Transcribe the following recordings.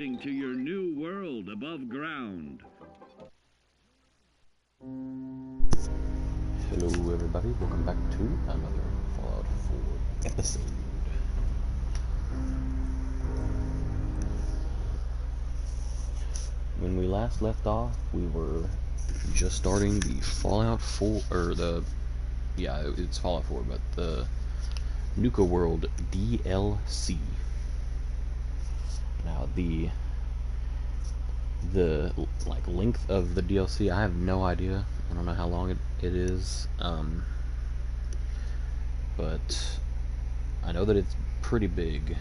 To your new world above ground. Hello everybody, welcome back to another Fallout 4 episode. When we last left off, we were just starting the Fallout 4, it's Fallout 4, but the Nuka World DLC. Now the length of the DLC, I have no idea. I don't know how long it is, but I know that it's pretty big.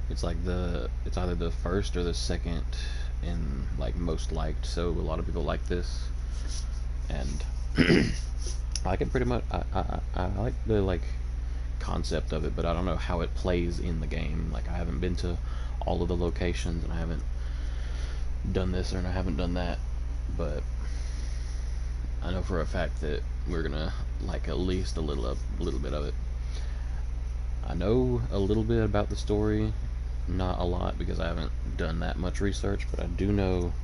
It's either the first or the second in most liked, so a lot of people like this, and I like it pretty much. I like the concept of it, but I don't know how it plays in the game. I haven't been to all of the locations, and I haven't done this or I haven't done that, but I know for a fact that we're gonna like at least a little bit of it. I know a little bit about the story, not a lot because I haven't done that much research, but I do know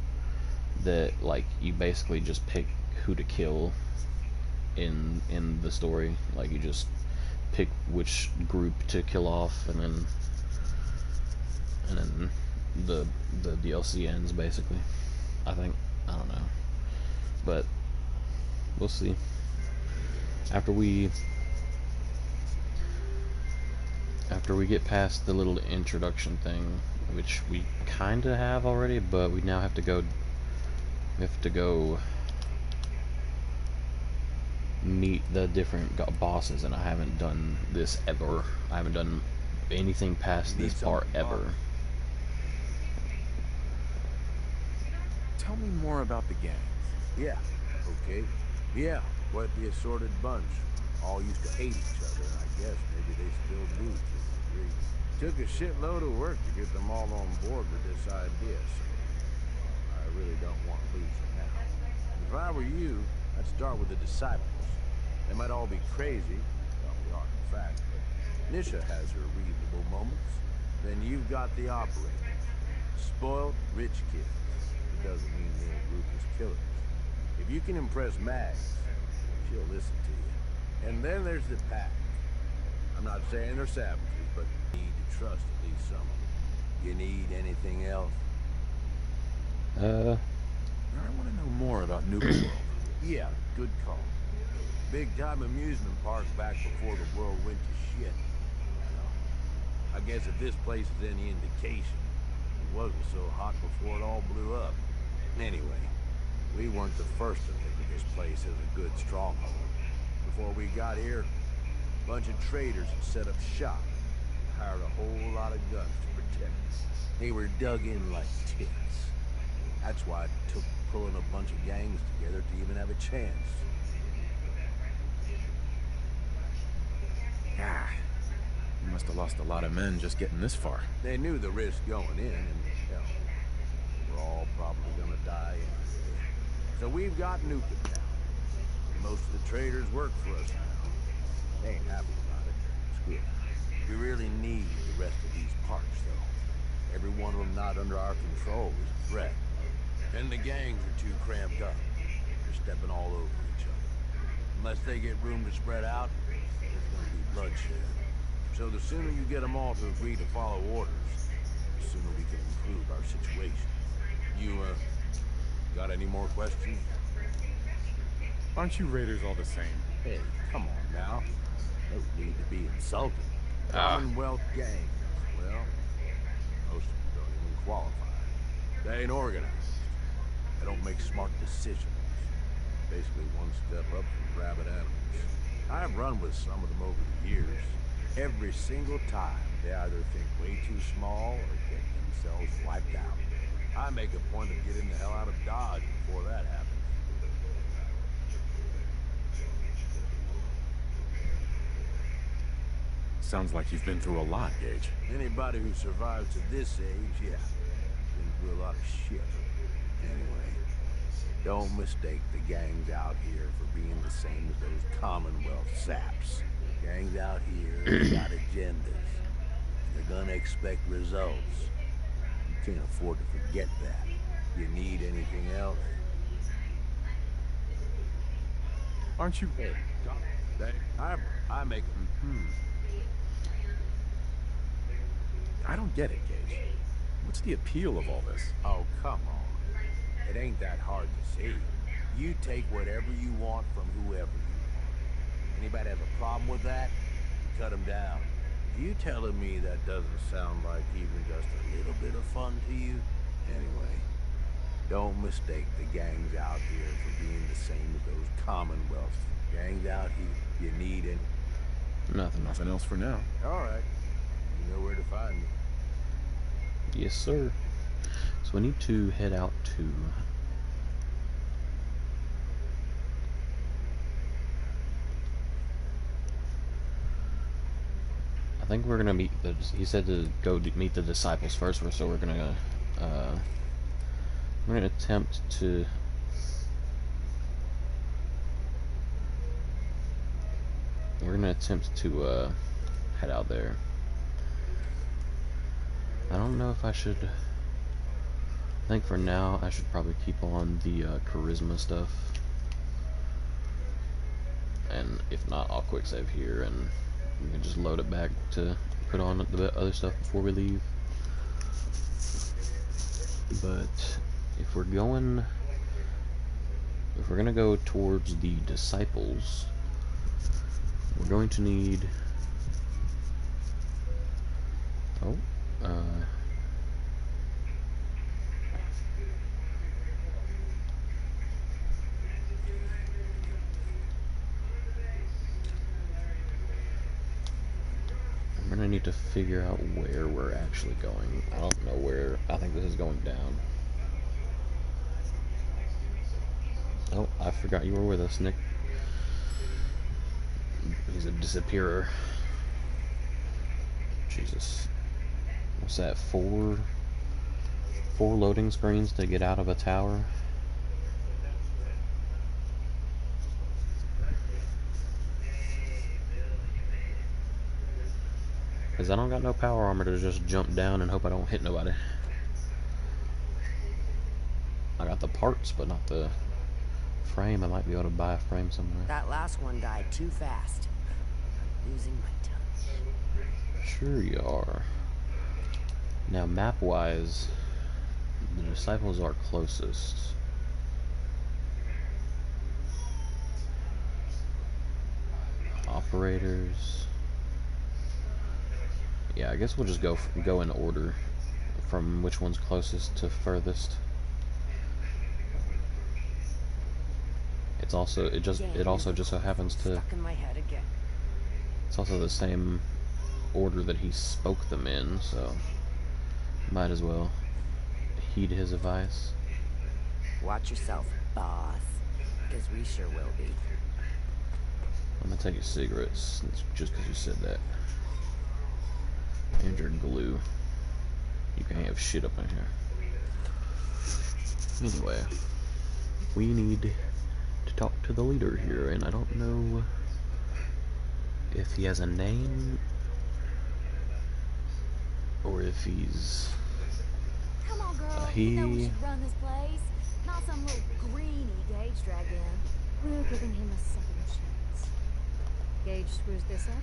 that you basically just pick who to kill in the story. You just pick which group to kill off, and then the DLC ends basically. I think, I don't know, but we'll see. After we get past the little introduction thing, which we kind of have already, but we now have to go meet the different bosses, and I haven't done this ever. I haven't done anything past this part ever. Tell me more about the gang. Yeah, okay. Yeah, quite the assorted bunch. All used to hate each other, and I guess maybe they still do to a degree. Took a shitload of work to get them all on board with this idea, so I really don't want to lose them now. If I were you, I'd start with the disciples. They might all be crazy, well, they are in fact, but Nisha has her reasonable moments. Then you've got the operators. Spoiled, rich kids. It doesn't mean they're ruthless killers. If you can impress Mags, she'll listen to you. And then there's the pack. I'm not saying they're savages, but you need to trust at least some of them. You need anything else? I want to know more about Nuka World. Yeah, good call. Big-time amusement park back before the world went to shit. I guess if this place is any indication, it wasn't so hot before it all blew up. Anyway, we weren't the first to think of this place as a good stronghold. Before we got here, a bunch of traders had set up shop, hired a whole lot of guns to protect us. They were dug in like tits. That's why it took pulling a bunch of gangs together to even have a chance. Ah, you must have lost a lot of men just getting this far. They knew the risk going in, and hell, we're all probably gonna die anyway. So we've got Nuka now. Most of the traders work for us now. They ain't happy about it. Screw it. We really need the rest of these parks, though. Every one of them not under our control is a threat. And the gangs are too cramped up. They're stepping all over each other. Unless they get room to spread out, there's gonna be bloodshed. So the sooner you get them all to agree to follow orders, the sooner we can improve our situation. You, got any more questions? Aren't you raiders all the same? Hey, come on now. No need to be insulted. Commonwealth gang. Well, most of them don't even qualify. They ain't organized. They don't make smart decisions. Basically one step up from rabid animals. I've run with some of them over the years. Every single time, they either think way too small or get themselves wiped out. I make a point of getting the hell out of Dodge before that happens. Sounds like you've been through a lot, Gage. Anybody who survives to this age, yeah, been through a lot of shit. Anyway, don't mistake the gangs out here for being the same as those Commonwealth saps. Gangs out here got agendas. They're gonna expect results. Can't afford to forget that. You need anything else? Aren't you? Hey, I make them. I don't get it, Gage. What's the appeal of all this? Oh, come on. It ain't that hard to see. You take whatever you want from whoever you want. Anybody have a problem with that? You cut them down. You telling me that doesn't sound like even just a little bit of fun to you? Anyway, don't mistake the gangs out here for being the same as those Commonwealth gangs out here. You need it. Nothing else for now. All right. You know where to find me. Yes, sir. So we need to head out to... I think we're gonna meet the... He said to go meet the disciples first, so we're gonna attempt to... We're gonna attempt to head out there. I don't know if I should... I think for now I should probably keep on the charisma stuff. And if not, I'll quick save here and we can just load it back to put on the other stuff before we leave. But if we're gonna go towards the disciples, we're going to need... Oh, I'm gonna need to figure out where we're actually going. I don't know where. I think this is going down. Oh, I forgot you were with us, Nick. He's a disappearer. Jesus. What's that? Four loading screens to get out of a tower? Because I don't got no power armor to just jump down and hope I don't hit nobody. I got the parts, but not the frame. I might be able to buy a frame somewhere. That last one died too fast. I'm losing my touch. Sure you are. Now, map-wise, the disciples are closest. Operators. Yeah, I guess we'll just go in order from which one's closest to furthest. It's also it also just so happens to... Stuck in my head again. It's also the same order that he spoke them in, so might as well heed his advice. Watch yourself, boss, because we sure will be. I'm gonna take your cigarettes just because you said that. And your glue. You can't have shit up in here. Anyway, we need to talk to the leader here, and I don't know if he has a name or if he's Come on, girl. he... You know we should run this place. Not some little greenie Gage dragged in. We're giving him a second chance. Gage screws this up.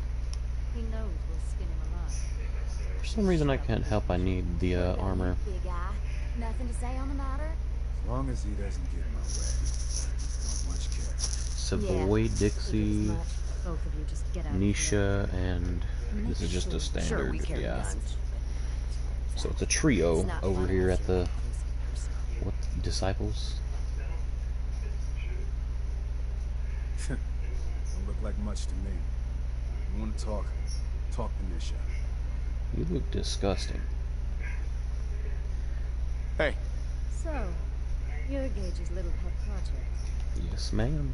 He knows we'll skin him alive. For some reason I can't help. I need the armor. Big guy. Nothing to say on the matter? As long as he doesn't get in my way. Not much care. Savoy, Yeah, Dixie, much. Both of you just get out of Nisha, and this is just a Sure, standard, we carry yeah. guns. So it's a trio It's not over fun here unless at you're the a police person. what disciples? Don't look like much to me. You want to talk? Talk to Nisha. You look disgusting. Hey. So, you're Gage's little pet project. Yes, ma'am.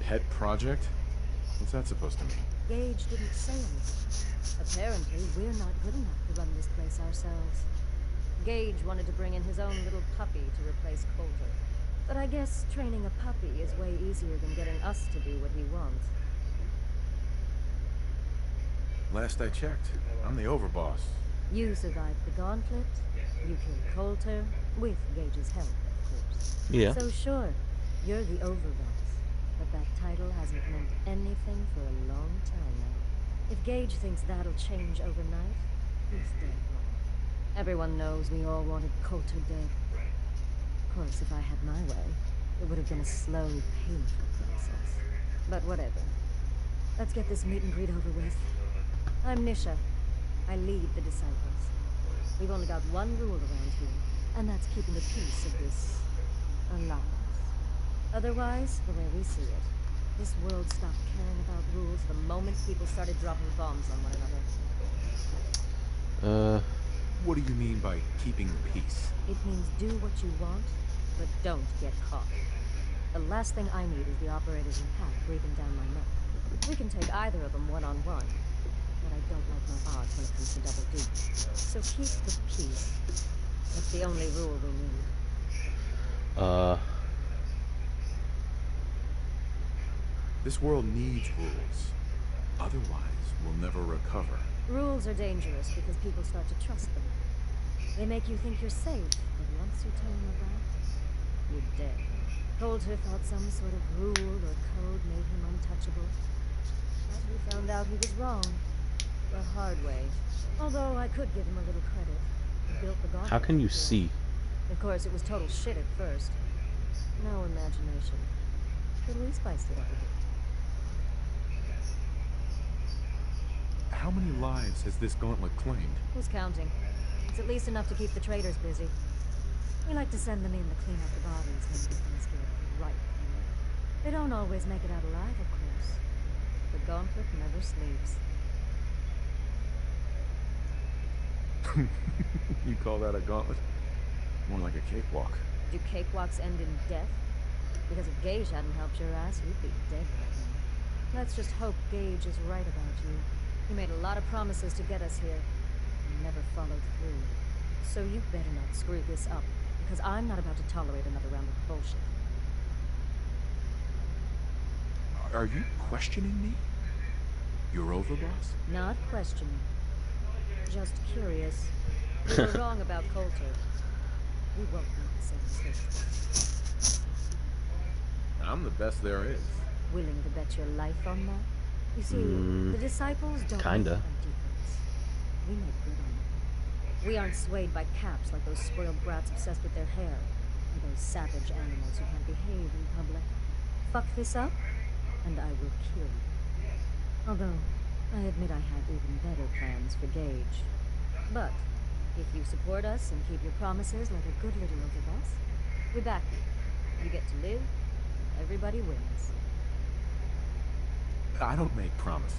Pet project? What's that supposed to mean? Gage didn't say anything. Apparently, we're not good enough to run this place ourselves. Gage wanted to bring in his own little puppy to replace Coulter. But I guess training a puppy is way easier than getting us to do what he wants. Last I checked, I'm the overboss. You survived the gauntlet. You killed Coulter, with Gage's help, of course. Yeah. So sure, you're the overboss. But that title hasn't meant anything for a long time now. If Gage thinks that'll change overnight, he's dead wrong. Everyone knows we all wanted Coulter dead. Of course, if I had my way, it would have been a slow, painful process. But whatever. Let's get this meet and greet over with. I'm Nisha. I lead the Disciples. We've only got one rule around here, and that's keeping the peace of this alliance. Otherwise, the way we see it, this world stopped caring about rules the moment people started dropping bombs on one another. What do you mean by keeping the peace? It means do what you want, but don't get caught. The last thing I need is the operators in pack breathing down my neck. We can take either of them one-on-one, but I don't like my odds when it comes to double duty. So keep the peace. That's the only rule we need. This world needs rules. Otherwise, we'll never recover. Rules are dangerous because people start to trust them. They make you think you're safe, but once you turn your back, you're dead. Coulter thought some sort of rule or code made him untouchable. But we found out he was wrong. The hard way. Although I could give him a little credit. He built the gauntlet. how can you before. see? Of course, it was total shit at first. No imagination. But we spiced it up a bit. How many lives has this gauntlet claimed? Who's counting? It's at least enough to keep the traders busy. We like to send them in to clean up the bodies when things get right. They don't always make it out alive, of course. The gauntlet never sleeps. You call that a gauntlet? More like a cakewalk. Do cakewalks end in death? Because if Gage hadn't helped your ass, you'd be dead right now. Let's just hope Gage is right about you. He made a lot of promises to get us here, and never followed through. So you better not screw this up, because I'm not about to tolerate another round of bullshit. Are you questioning me? You're overboss? Not questioning. Just curious. You were wrong about Coulter. We won't make the same mistake. I'm the best there is. Willing to bet your life on that? You see, the Disciples don't kinda. make our defense. We make good on it. We aren't swayed by caps like those spoiled brats obsessed with their hair, or those savage animals who can't behave in public. Fuck this up, and I will kill you. Although, I admit I have even better plans for Gage. But, if you support us and keep your promises like a good little overboss, we back you. You get to live, everybody wins. I don't make promises.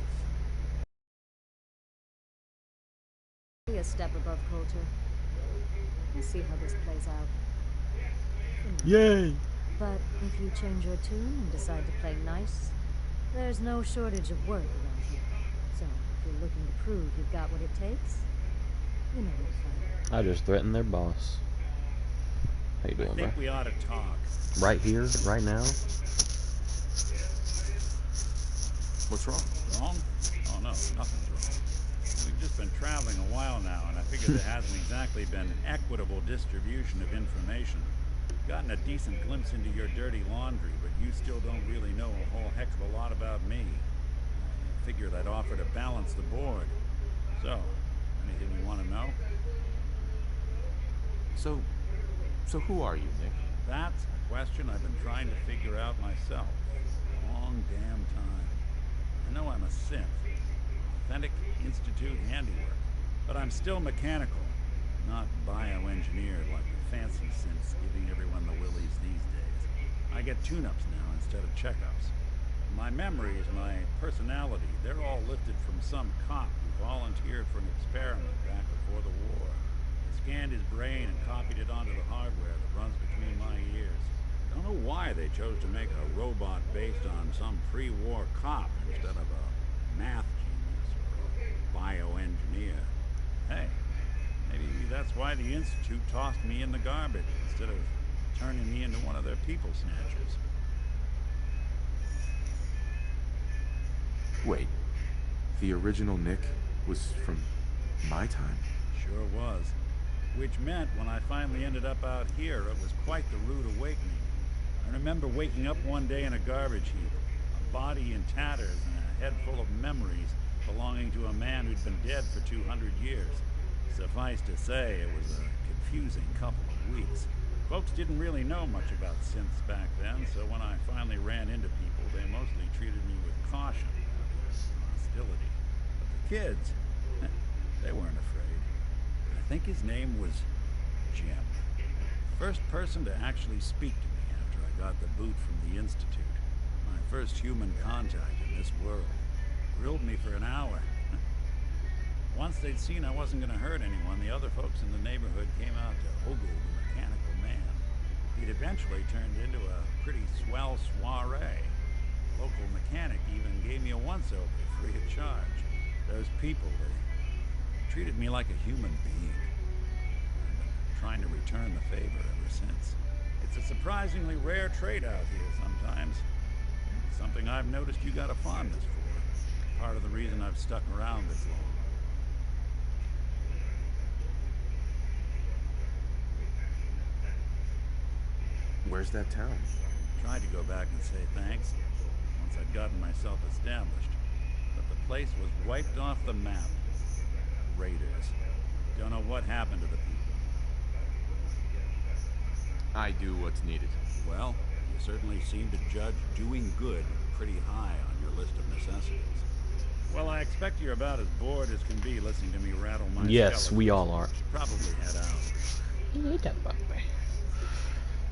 Be a step above Coulter. We'll see how this plays out. Yay! But if you change your tune and decide to play nice, there's no shortage of work around here. So, if you're looking to prove you've got what it takes, you know what to find. I just threatened their boss. How you I doing, bro? think we ought to talk. Right here, right now? What's wrong? Wrong? Oh no, nothing's wrong. We've just been traveling a while now, and I figure there hasn't exactly been equitable distribution of information. Gotten a decent glimpse into your dirty laundry, but you still don't really know a whole heck of a lot about me. I figured I'd offer to balance the board. So, anything you want to know? So who are you, Nick? That's a question I've been trying to figure out myself a long damn time. I know I'm a synth, authentic Institute handiwork, but I'm still mechanical, not bioengineered like the fancy synths giving everyone the willies these days. I get tune-ups now instead of checkups. My memories, my personality, they're all lifted from some cop who volunteered for an experiment back before the war. I scanned his brain and copied it onto the hardware that runs between my ears. Don't know why they chose to make a robot based on some pre-war cop instead of a math genius or a bioengineer. Hey, maybe that's why the Institute tossed me in the garbage instead of turning me into one of their people snatchers. Wait, the original Nick was from my time? Sure was. Which meant when I finally ended up out here, it was quite the rude awakening. I remember waking up one day in a garbage heap, a body in tatters and a head full of memories belonging to a man who'd been dead for 200 years. Suffice to say, it was a confusing couple of weeks. Folks didn't really know much about synths back then, so when I finally ran into people, they mostly treated me with caution, hostility. But the kids, they weren't afraid. I think his name was Jim. First person to actually speak to me after I got the boot from the Institute. My first human contact in this world. Grilled me for an hour. Once they'd seen I wasn't going to hurt anyone, the other folks in the neighborhood came out to ogle the mechanical man. He'd eventually turned into a pretty swell soiree. Local mechanic even gave me a once-over free of charge. Those people, they treated me like a human being. I've been trying to return the favor ever since. It's a surprisingly rare trait out here sometimes. Something I've noticed you got a fondness for. Part of the reason I've stuck around this long. Where's that town? Tried to go back and say thanks once I'd gotten myself established, but the place was wiped off the map. Raiders. Don't know what happened to the people. I do what's needed. Well, you certainly seem to judge doing good pretty high on your list of necessities. Well, I expect you're about as bored as can be listening to me rattle my Yes, skeletons. we all are. Should probably head out.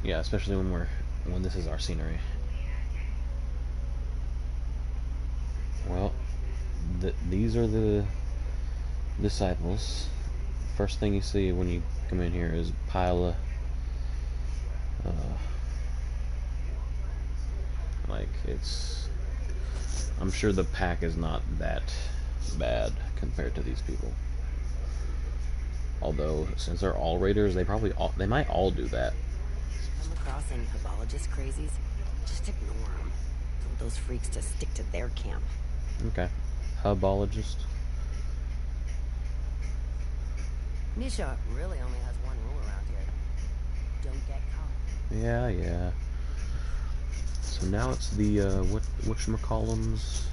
Yeah, especially when this is our scenery. Well, these are the disciples. First thing you see when you come in here is a pile of like I'm sure the pack is not that bad compared to these people. Although, since they're all raiders, they might all do that. Come across any Hubologist crazies? Just ignore them. Told those freaks to stick to their camp. Okay. Hubologist. Nisha really only has one rule around here. Don't get caught. Yeah. So now it's the whatchamacallums,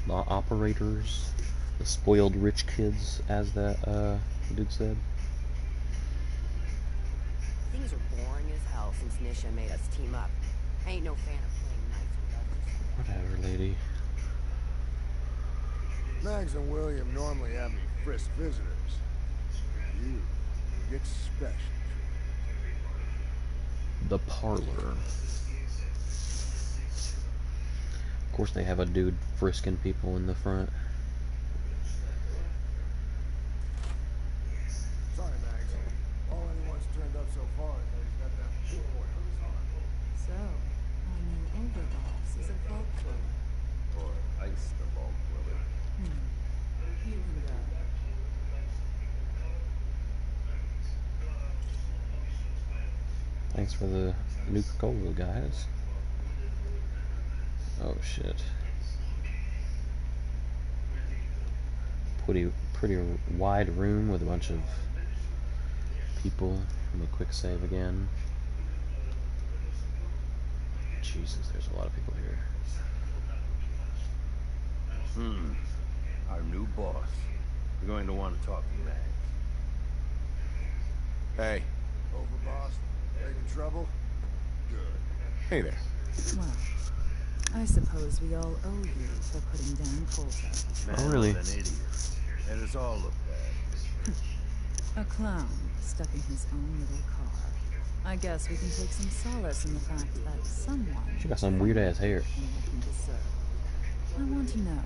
the operators, the spoiled rich kids, as that dude said. Things are boring as hell since Nisha made us team up. I ain't no fan of playing nice with others. Whatever, lady. Mags and William normally have me frisk visitors. You get special. The parlor. Of course, they have a dude frisking people in the front. Sorry, Mags. All anyone's turned up so far is that he's got that big boy on his arm. So, Overboss is a vault thrower. Or ice the bulk, will it? You can go. Thanks for the Nuka-Cola, guys. Oh shit. Pretty wide room with a bunch of people. Let me quick save again. Jesus, there's a lot of people here. Our new boss. You're going to want to talk to Mags. Hey. Overboss, making trouble? Good. Hey there. Well, I suppose we all owe you for putting down Coulter. Man Oh, really? was an idiot. Made us all look bad. A clown stuck in his own little car. I guess we can take some solace in the fact that someone... She got some weird ass hair. what he deserved. I want to know,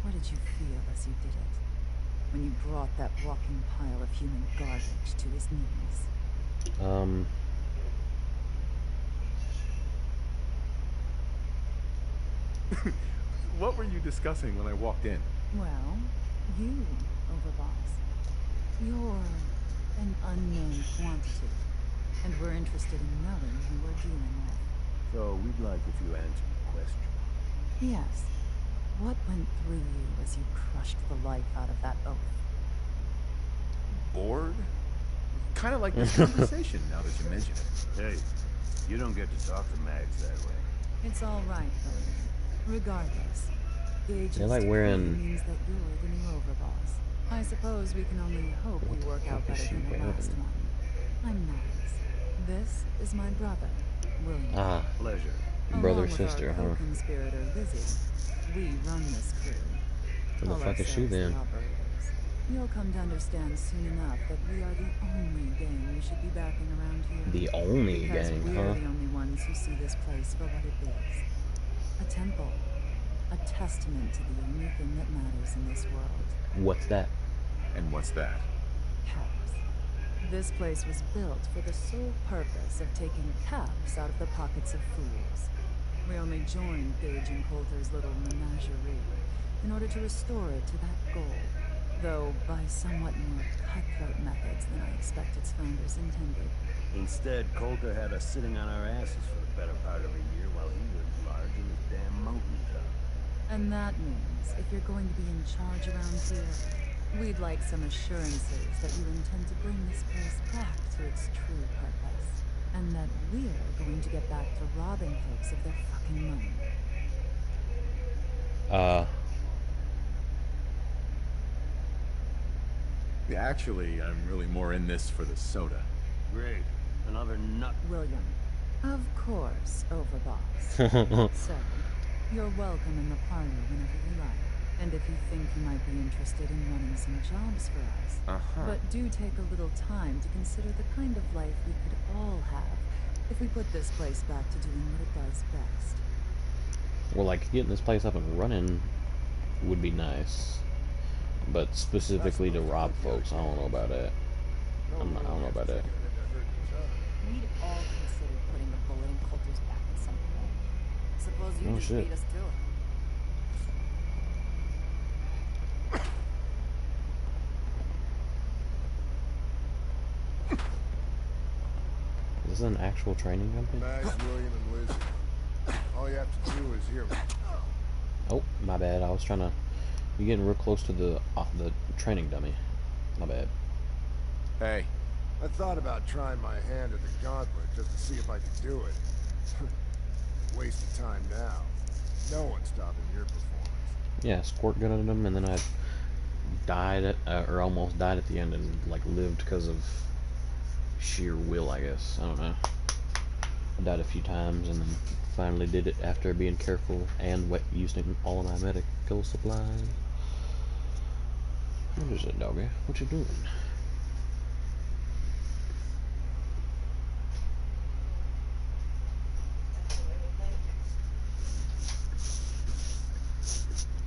what did you feel as you did it? When you brought that walking pile of human garbage to his knees? What were you discussing when I walked in? Well, you, Overboss. You're an unknown quantity, and we're interested in knowing who we're dealing with. So we'd like if you answered the question. Yes. What went through you as you crushed the life out of that oath? kind of like this conversation now that you mention it. Hey, you don't get to talk to Mags that way. It's all right, though. Regardless, Gage's They're like wearing- means that you're the new overboss. I suppose we can only hope we work out better than the last one. I'm Mags. This is my brother, William. Ah, Pleasure. brother, Along with sister, our huh? co-conspirator, Lizzie. We run this crew. Who the Call fuck is she ourselves the then? operators. You'll come to understand soon enough that we are the only gang you should be backing around here. The only Because gang, we're huh? the only ones who see this place for what it is. A temple. A testament to the only thing that matters in this world. What's that? And what's that? Caps. This place was built for the sole purpose of taking caps out of the pockets of fools. We only joined Gage and Coulter's little menagerie in order to restore it to that goal, though by somewhat more cutthroat methods than I expect its founders intended. Instead, Coulter had us sitting on our asses for the better part of a year while he was large in his damn mountaintop. And that means if you're going to be in charge around here, we'd like some assurances that you intend to bring this place back to its true purpose. And that we're going to get back to robbing folks of their fucking money. Yeah, actually, I'm really more in this for the soda. Great. Another nut. William. Of course, Overboss. So, you're welcome in the parlor whenever you like. And if you think you might be interested in running some jobs for us. But do take a little time to consider the kind of life we could all have if we put this place back to doing what it does best. Well, like, getting this place up and running would be nice. But specifically to rob folks, I don't know about that. I don't know about that. We'd all considered putting the bullet in Coulter's back at some point. Suppose you Oh, just shit. beat us to it. Is this an actual training company? Mags, William, and Lizzie. All you have to do is hear me. Oh, my bad. I was trying to. You're getting real close to the training dummy. My bad. Hey, I thought about trying my hand at the gauntlet just to see if I could do it. Waste of time now. No one's stopping your performance. Yeah, squirt gun at him, and then I died at, or almost died at the end, and like lived because of sheer will, I guess. I don't know. I died a few times, and then finally did it after being careful and using all of my medical supplies. What is it, doggy? What you doing?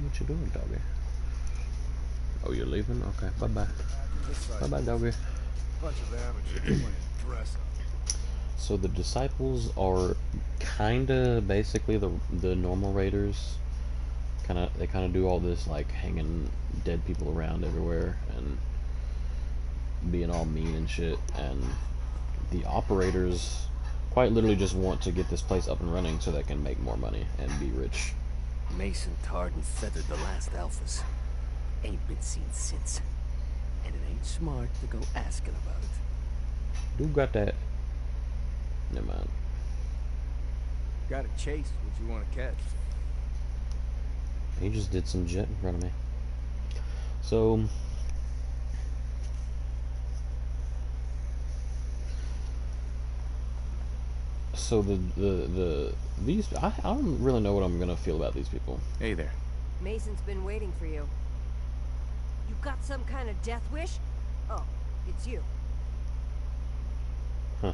What you doing, doggy? Oh, you're leaving? Okay, bye-bye. Bye-bye, doggy. Bunch of amateurs playing dress up. So the disciples are kinda basically the normal raiders. They kinda do all this like hanging dead people around everywhere and being all mean and shit. And the operators quite literally just want to get this place up and running so they can make more money and be rich. Mason tarred and feathered the last alphas. Ain't been seen since. And it ain't smart to go asking about it. Who got that? Never mind. Gotta chase what you want to catch. He just did some jet in front of me. So these I don't really know what I'm gonna feel about these people. hey there. Mason's been waiting for you. You got some kind of death wish? Oh, it's you. Huh.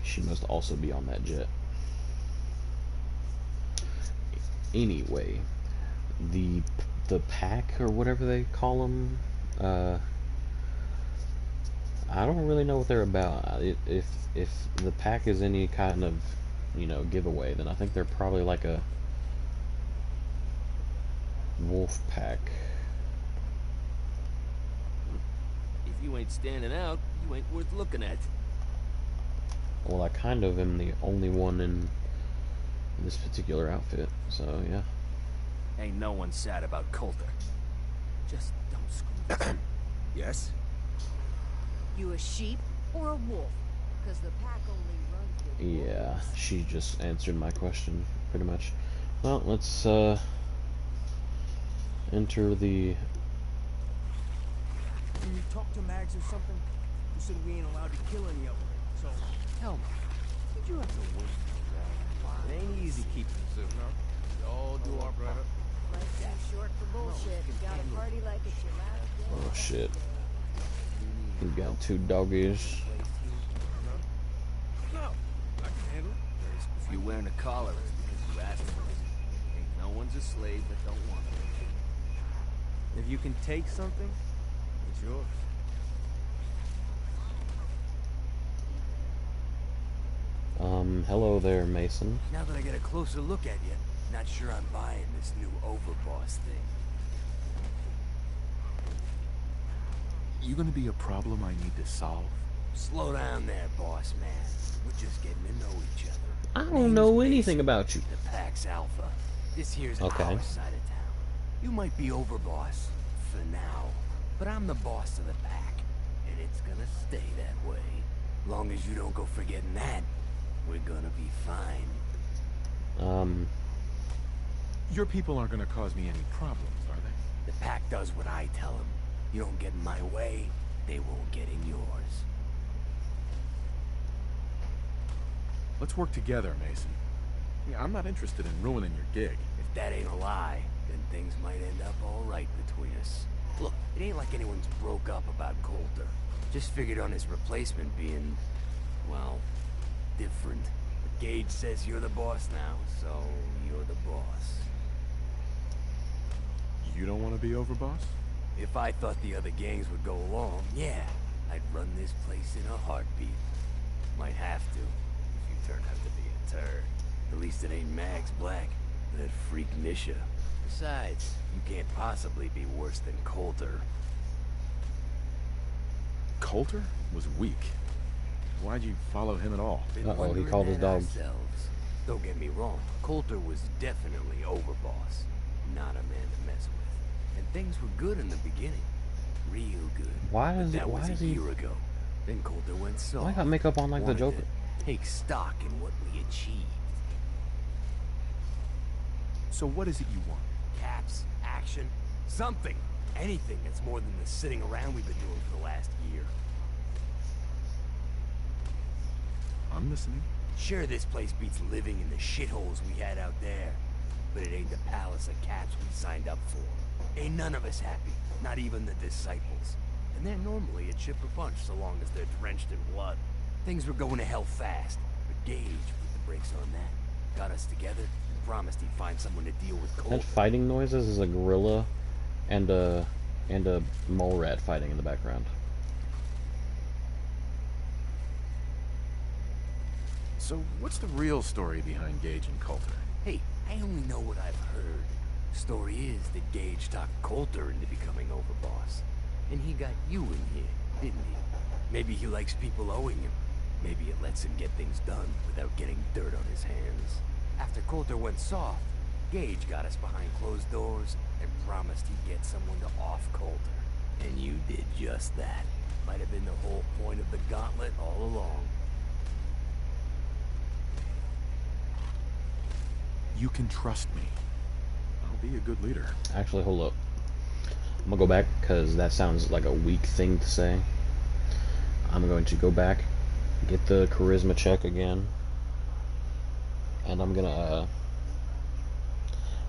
She must also be on that jet. Anyway, the pack or whatever they call them, I don't really know what they're about. If the pack is any kind of, giveaway, then I think they're probably like a wolf pack. If you ain't standing out, you ain't worth looking at. Well, I kind of am the only one in this particular outfit, so yeah. Ain't no one sad about Coulter. Just don't screw this up. Yes? You a sheep or a wolf? Because the pack only runs with Yeah, wolves. she just answered my question, pretty much. Well, let's, enter the... You talk to Mags or something? You said we ain't allowed to kill any of them. So, tell me, did you have to wait around? It ain't easy keeping the zoo, no? We all do our brother. Life's too short for bullshit. Gotta party like it's your last day. Oh, shit. You got 2 doggies. No, I can handle it. If you're wearing a collar, it's because you asked for it. Ain't no one's a slave that don't want it. If you can take something, it's yours. Hello there, Mason. Now that I get a closer look at you, not sure I'm buying this new overboss thing. You gonna be a problem I need to solve? Slow down there, boss man. We're just getting to know each other. I don't know anything about you. The Pax Alpha. This here's Okay. our side of town. You might be overboss for now, but I'm the boss of the pack, and it's gonna stay that way. Long as you don't go forgetting that, we're gonna be fine. Your people aren't gonna cause me any problems, are they? The pack does what I tell them. You don't get in my way, they won't get in yours. Let's work together, Mason. Yeah, I'm not interested in ruining your gig. If that ain't a lie, then things might end up all right between us. Look, it ain't like anyone's broke up about Coulter. Just figured on his replacement being, well, different. But Gage says you're the boss now, so you're the boss. You don't want to be overboss? If I thought the other gangs would go along, yeah, I'd run this place in a heartbeat. Might have to, if you turn out to be a turd. At least it ain't Mags Black, that freak Nisha. Besides, you can't possibly be worse than Coulter. Coulter was weak. Why'd you follow him at all? Been Uh-oh, he wondering called his that dog. ourselves. Don't get me wrong, Coulter was definitely overboss. Not a man to mess with. And things were good in the beginning. Real good. Why But is it? that Why was is a he? year ago. Then Coulter went soft. Why got makeup on like the Wanted Joker? to take stock in what we achieved. So what is it you want? Caps, action, something. Anything that's more than the sitting around we've been doing for the last year. I'm listening. Sure, this place beats living in the shitholes we had out there. But it ain't the palace of caps we signed up for. Ain't none of us happy, not even the disciples. And they're normally a chipper bunch so long as they're drenched in blood. Things were going to hell fast, but Gage put the brakes on that. Got us together and promised he'd find someone to deal with Coulter. That fighting noises is a gorilla and a mole rat fighting in the background. So what's the real story behind Gage and Coulter? Hey, I only know what I've heard. Story is that Gage talked Coulter into becoming overboss. And he got you in here, didn't he? Maybe he likes people owing him. Maybe it lets him get things done without getting dirt on his hands. After Coulter went soft, Gage got us behind closed doors and promised he'd get someone to off Coulter. And you did just that. Might have been the whole point of the gauntlet all along. You can trust me. I'll be a good leader. Actually, hold up. I'm gonna go back because that sounds like a weak thing to say. I'm going to go back, get the charisma check again, and I'm gonna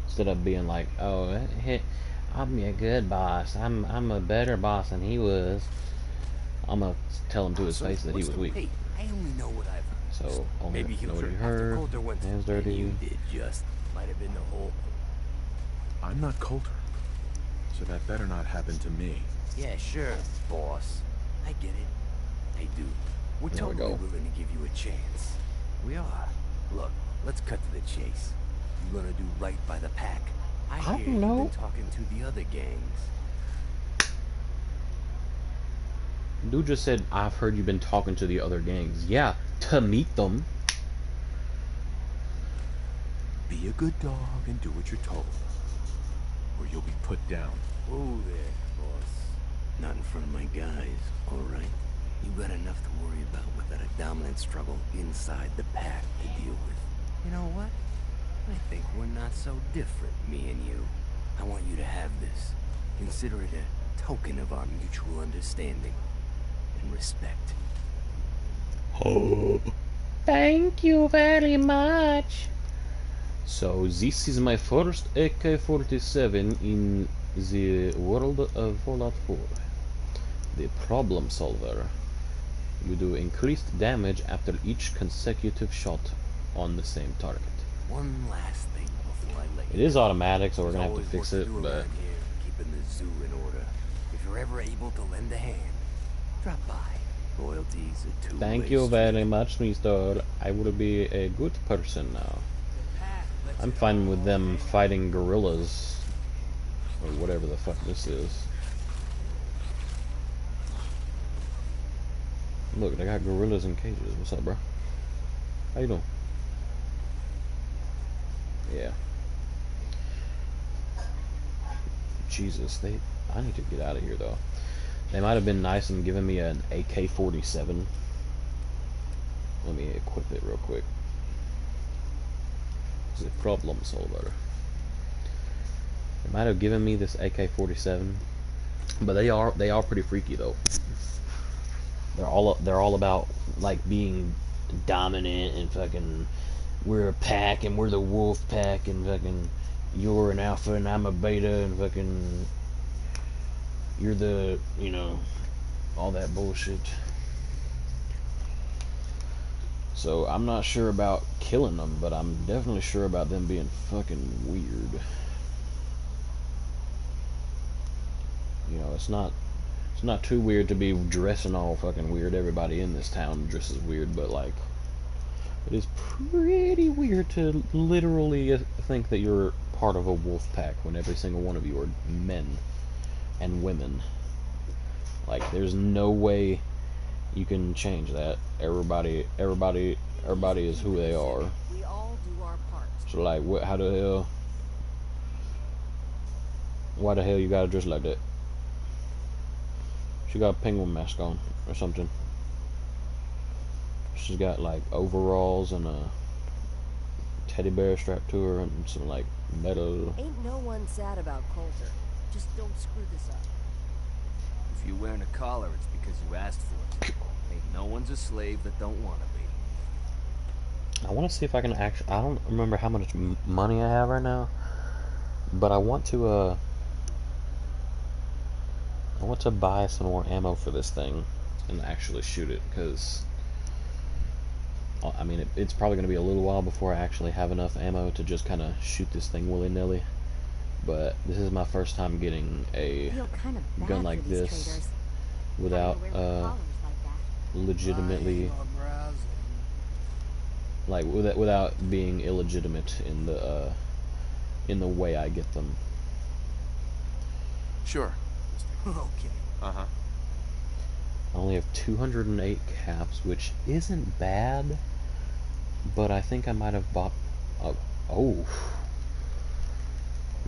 instead of being like, "Oh, hey, I'm a good boss. I'm a better boss than he was," I'm gonna tell him to his face that he was weak. Hey, I only know what I've heard. So only Maybe he know what you after heard. Coulter went Hands and dirty. you did just. Might have been the whole. I'm not Coulter. So that better not happen to me. Yeah, sure, boss. I get it. I do. We're There we totally go. willing to give you a chance. We are. Look, let's cut to the chase. You gonna do right by the pack? I don't hear you've know. been talking to the other gangs. Dude just said, "I've heard you've been talking to the other gangs." Yeah, to meet them. Be a good dog and do what you're told, or you'll be put down. Whoa there, boss. Not in front of my guys, all right? You got enough to worry about without a dominant struggle inside the pack to deal with. You know what? I think we're not so different, me and you. I want you to have this. Consider it a token of our mutual understanding and respect. Oh, thank you very much. So this is my first AK-47 in the world of Fallout 4. The problem solver. You do increased damage after each consecutive shot on the same target. One last thing before I let you. It is automatic, so we're gonna have to Always fix work it, to do but around here, keeping the zoo in order. If you're ever able to lend a hand, drop by. Loyalty's a two-way thank you street. very much, Mr. I will be a good person now. I'm fine with them fighting gorillas, or whatever the fuck this is. Look, they got gorillas in cages. What's up, bro? How you doing? Yeah. Jesus, I need to get out of here, though. They might have been nice and given me an AK-47. Let me equip it real quick. It's a problem solver. They might have given me this AK-47, but they are pretty freaky though. They're all about like being dominant and fucking we're a pack and we're the wolf pack and fucking you're an alpha and I'm a beta and fucking you're the, you know, all that bullshit. So I'm not sure about killing them, but I'm definitely sure about them being fucking weird. You know, it's not too weird to be dressing all fucking weird. Everybody in this town dresses weird, but like it is pretty weird to literally think that you're part of a wolf pack when every single one of you are men and women. Like there's no way you can change that. Everybody is who they are. We all do our part. So like, how the hell? Why the hell you gotta dress like that? She got a penguin mask on or something. She's got like overalls and a teddy bear strapped to her and some like metal. Ain't no one sad about Coulter. Just don't screw this up. If you're wearing a collar, it's because you asked for it. Ain't no one's a slave that don't want to be. I want to see if I can actually. I don't remember how much money I have right now, but I want to buy some more ammo for this thing and actually shoot it, because I mean it's probably going to be a little while before I actually have enough ammo to just kind of shoot this thing willy-nilly. But this is my first time getting a gun like this without legitimately, like without being illegitimate in the way I get them. Sure. Okay. Uh-huh. I only have 208 caps, which isn't bad, but I think I might have bought. Oh,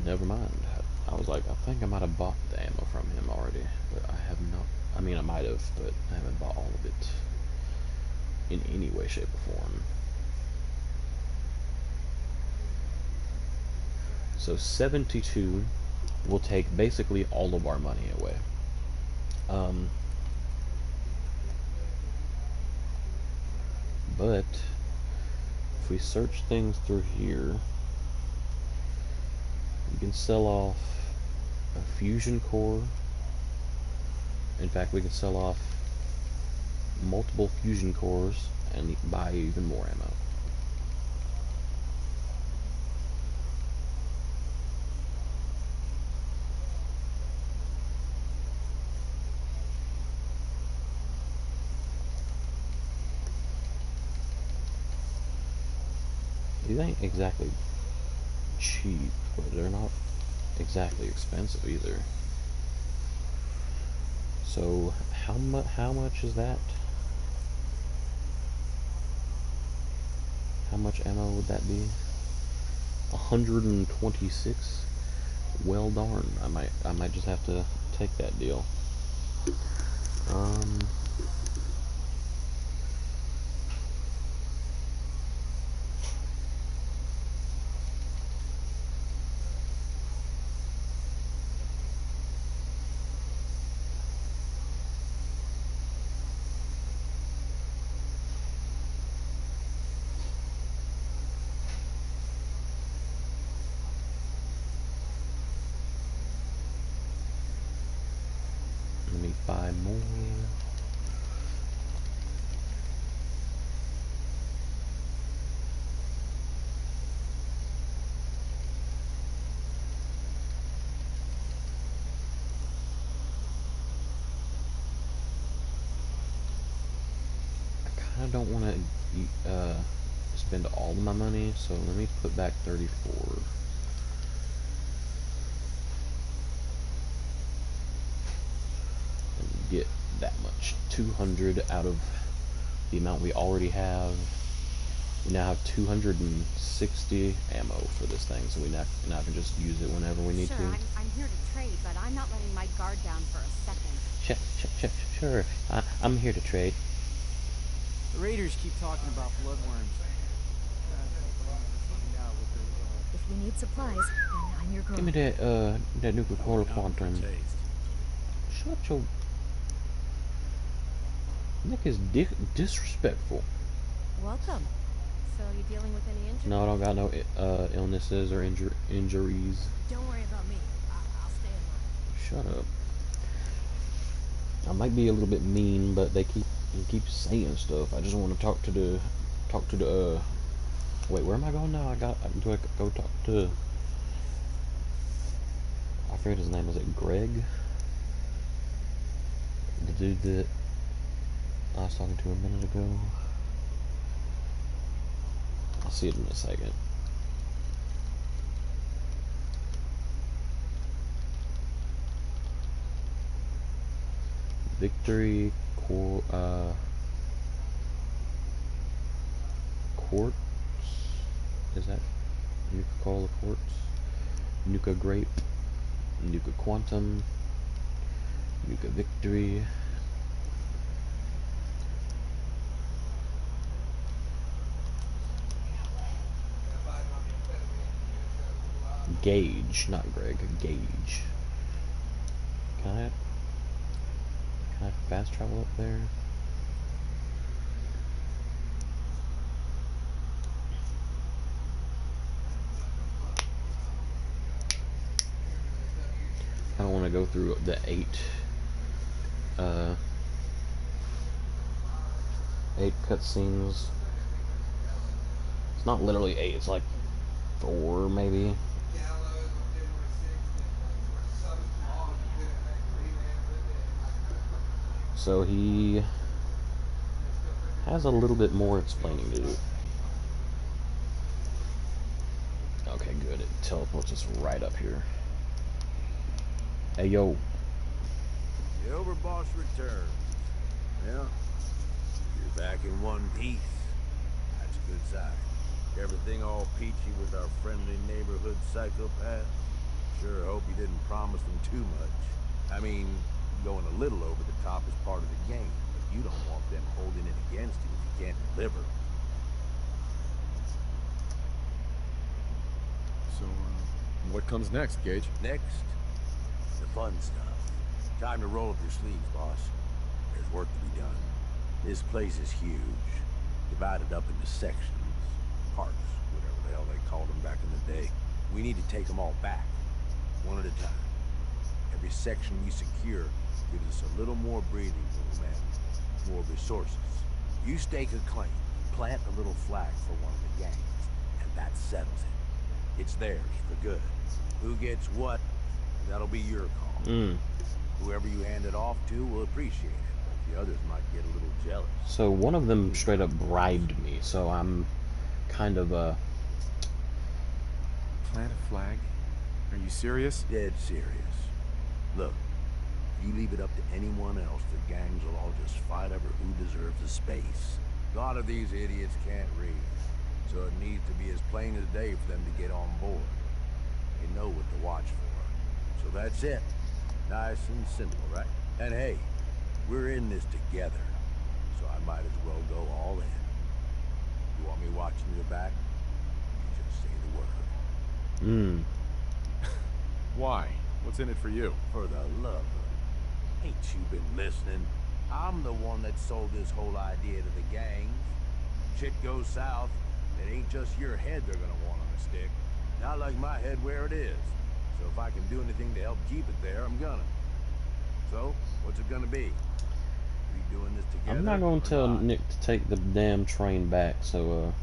never mind. I was like, I think I might have bought the ammo from him already, but I have not. I mean, I might have, but I haven't bought all of it in any way, shape, or form. So 72 will take basically all of our money away. But if we search things through here, we can sell off a fusion core. In fact, we can sell off multiple fusion cores and buy even more ammo. These ain't exactly cheap, but they're not exactly expensive either. So how much is that? How much ammo would that be? 126. Well darn, I might just have to take that deal. Let me buy more. I don't want to spend all of my money, so let me put back 34. And get that much. 200 out of the amount we already have. We now have 260 ammo for this thing, so we now can just use it whenever we need to. I'm here to trade, but I'm not letting my guard down for a second. Sure. I'm here to trade. The raiders keep talking about bloodworms. If you need supplies, then I'm your girl. Give me that nuka-cola quantum. Shut your... Nick is disrespectful. Welcome. So, you dealing with any injuries? No, I don't got no illnesses or injuries. Don't worry about me. I'll stay in line. Shut up. I might be a little bit mean, but they keep saying stuff. I just want to talk to the wait, where am I going now? Do I go talk to, I forget his name. Is it Greg? The dude that I was talking to a minute ago. I'll see it in a second. Victory Quartz? Is that Nuka-Cola Quartz? Nuka Grape, Nuka Quantum, Nuka Victory. Gage, not Greg, Gage. Can I fast travel up there? I don't want to go through the 8 cutscenes. It's not literally 8, it's like 4 maybe. So he has a little bit more explaining to do. Okay, good. It teleports us right up here. Hey, yo. The overboss returns. Yeah? You're back in one piece. That's a good sign. Everything all peachy with our friendly neighborhood psychopath? Sure hope you didn't promise them too much. I mean, going a little over the top is part of the game, but you don't want them holding it against you if you can't deliver. So, what comes next, Gage? Next, the fun stuff. Time to roll up your sleeves, boss. There's work to be done. This place is huge, divided up into sections, parts, whatever the hell they called them back in the day. We need to take them all back, one at a time. Every section we secure gives us a little more breathing room and more resources. You stake a claim, plant a little flag for one of the gangs, and that settles it. It's theirs for good. Who gets what, that'll be your call. Whoever you hand it off to will appreciate it, but the others might get a little jealous. So one of them straight up bribed me, so I'm kind of Plant a flag? Are you serious? Dead serious. Look, if you leave it up to anyone else, the gangs will all just fight over who deserves the space. A lot of these idiots can't read, so it needs to be as plain as day for them to get on board. They know what to watch for. So that's it. Nice and simple, right? And hey, we're in this together, so I might as well go all in. You want me watching your back? You just say the word. Why? What's in it for you? For the love of... Ain't you been listening? I'm the one that sold this whole idea to the gangs. Shit goes south, it ain't just your head they're gonna want on a stick. Not like my head where it is. So if I can do anything to help keep it there, I'm gonna. So, what's it gonna be? We doing this together? I'm not gonna tell not? Nick to take the damn train back, so,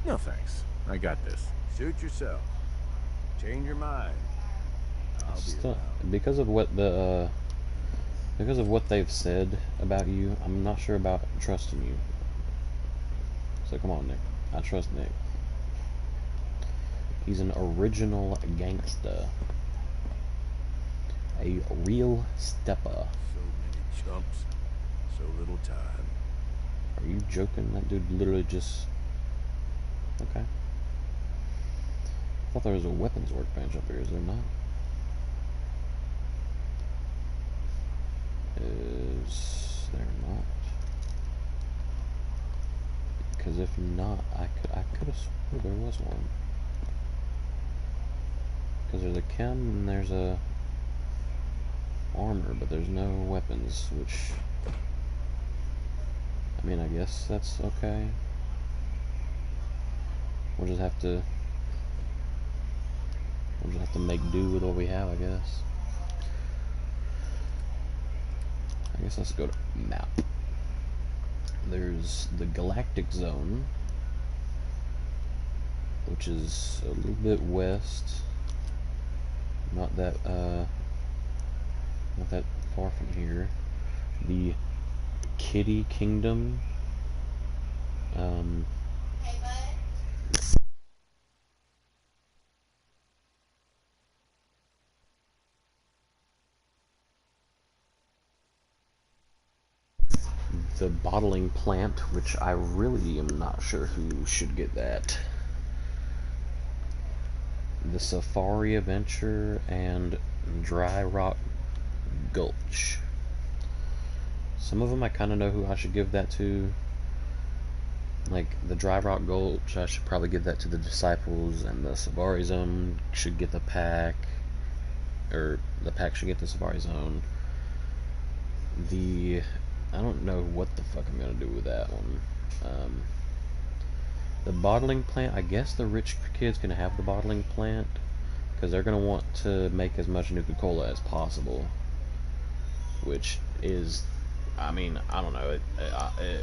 No thanks. I got this. Suit yourself. Change your mind. I'll be around. because of what because of what they've said about you, I'm not sure about trusting you. So come on, Nick. I trust Nick. He's an original gangster. A real stepper. So many chumps, so little time. Are you joking? That dude literally just... Okay. I thought there was a weapons workbench up here, is there not? Is there not? Because if not, I could have sworn there was one. Because there's a chem and there's a armor, but there's no weapons, which, I mean, I guess that's okay. We'll just have to make do with what we have, I guess. I guess let's go to map. There's the Galactic Zone, which is a little bit west. Not that far from here. The Kitty Kingdom. The bottling plant, which I really am not sure who should get that. The Safari Adventure and Dry Rock Gulch. Some of them I kind of know who I should give that to. Like the Dry Rock Gulch, I should probably give that to the Disciples, and the Safari Zone should get the pack, or the pack should get the Safari Zone. I don't know what the fuck I'm gonna do with that one. The bottling plant, I guess the rich kids can have the bottling plant, because they're gonna want to make as much Nuka-Cola as possible. Which is, I mean, I don't know.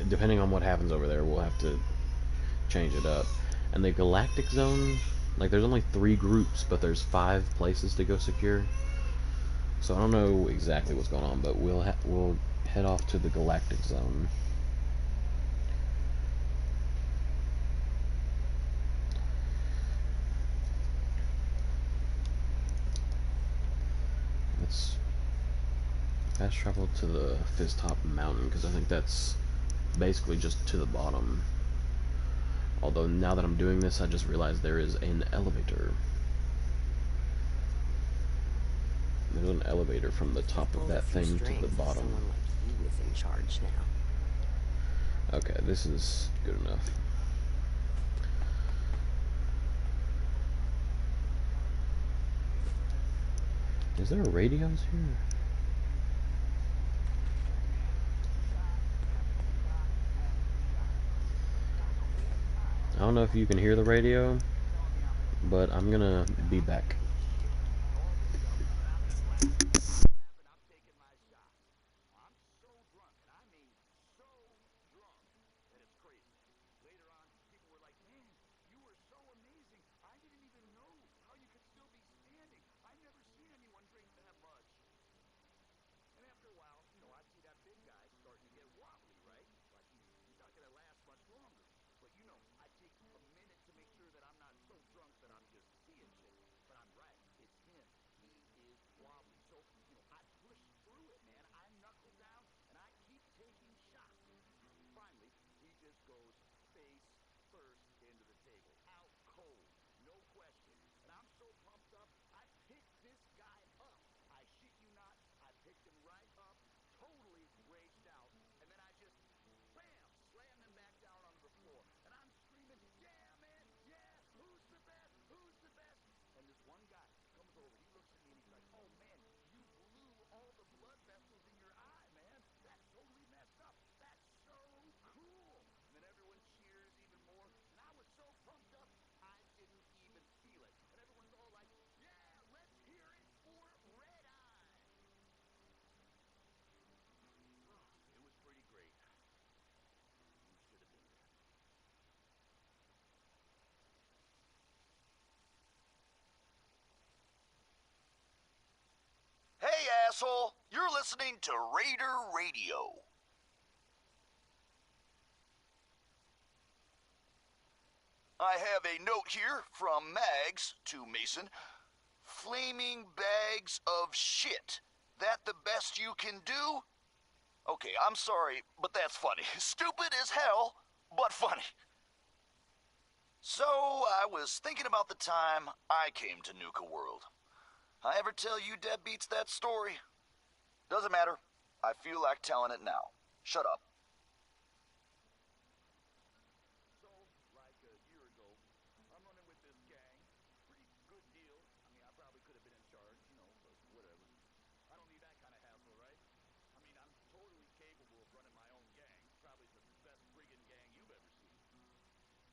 Depending on what happens over there, we'll have to change it up. And the Galactic Zone, like, there's only 3 groups, but there's 5 places to go secure. So I don't know exactly what's going on, but we'll head off to the Galactic Zone. Let's fast travel to the Fizztop Mountain, because I think that's basically just to the bottom. Although now that I'm doing this, I just realized there is an elevator. There's an elevator from the top of that thing to the bottom. Someone like you is in charge now. Okay, this is good enough. Is there radios here? I don't know if you can hear the radio, but I'm gonna be back. But you know, I take a minute to make sure that I'm not so drunk that I'm just seeing shit. But I'm right. asshole. You're listening to Raider Radio. I have a note here from Mags to Mason. Flaming bags of shit. That the best you can do? Okay, I'm sorry, but that's funny. Stupid as hell, but funny. So, I was thinking about the time I came to Nuka World. I ever tell you deadbeats that story? Doesn't matter. I feel like telling it now. Shut up. So, like a year ago, I'm running with this gang. Pretty good deal. I mean, I probably could have been in charge, you know, but whatever. I don't need that kind of hassle, right? I mean, I'm totally capable of running my own gang. Probably the best friggin' gang you've ever seen.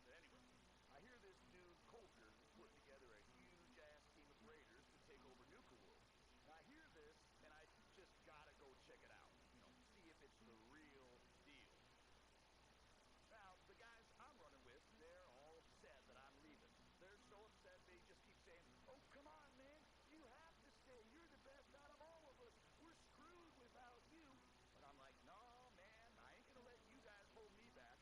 But anyway, I hear this dude, Coulter, is putting together a huge-ass team of raiders to take over Nuka World. Now, I hear this, and I just gotta go check it out. You know, see if it's the real deal. Now, the guys I'm running with, they're all upset that I'm leaving. They're so upset they just keep saying, "Oh, come on, man, you have to stay. You're the best out of all of us. We're screwed without you." But I'm like, "No, man, I ain't gonna let you guys hold me back."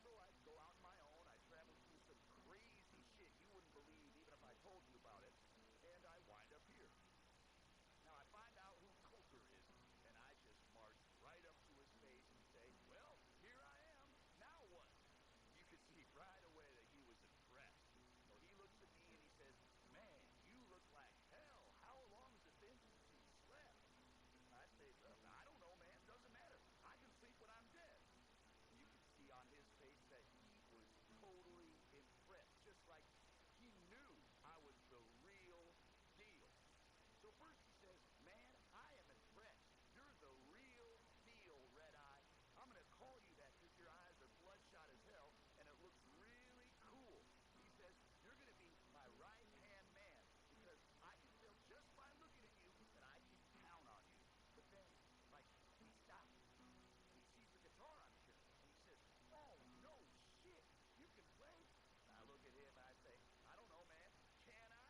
So I go out on my own. I travel through some crazy shit you wouldn't believe even if I told you about it. And I wind up here. Now, I find out who Coulter is, and I just march right up to his face and say, "Well, here I am. Now what?" You could see right away that he was impressed. So he looks at me and he says, "Man, you look like hell. How long has it been since you slept?" I say, "I don't know, man. Doesn't matter. I can sleep when I'm dead." And you could see on his face that he was totally impressed, just like he knew I was the real deal. So first he says, "Man, I am impressed. You're the real deal, Red Eye. I'm going to call you that because your eyes are bloodshot as hell, and it looks really cool." He says, "You're going to be my right-hand man because I can tell just by looking at you that I can count on you." But then, like, he stops. He sees the guitar I'm carrying, and he says, "Oh, no shit. You can play?" And I look at him and I say, "I don't know, man. Can I?"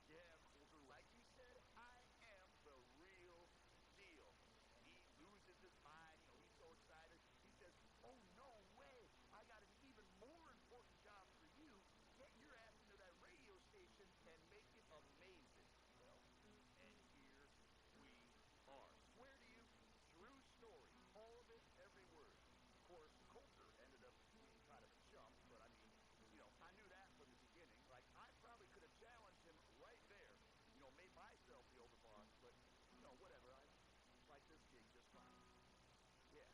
Yeah, Coulter, like you said, I am the real deal. And he loses his mind, you know, he's so excited. He says, "Oh, no way. I got an even more important job for you. Get your ass into that radio station and make it amazing." Well, and here we are. Swear to you, true story. All of it, every word. Of course, Coulter ended up being kind of a chump, but I mean, you know, I knew that from the beginning. Like, I probably could have challenged him right there, you know, made myself the overboss, but, you know, whatever. I like this gig just fine. Yeah.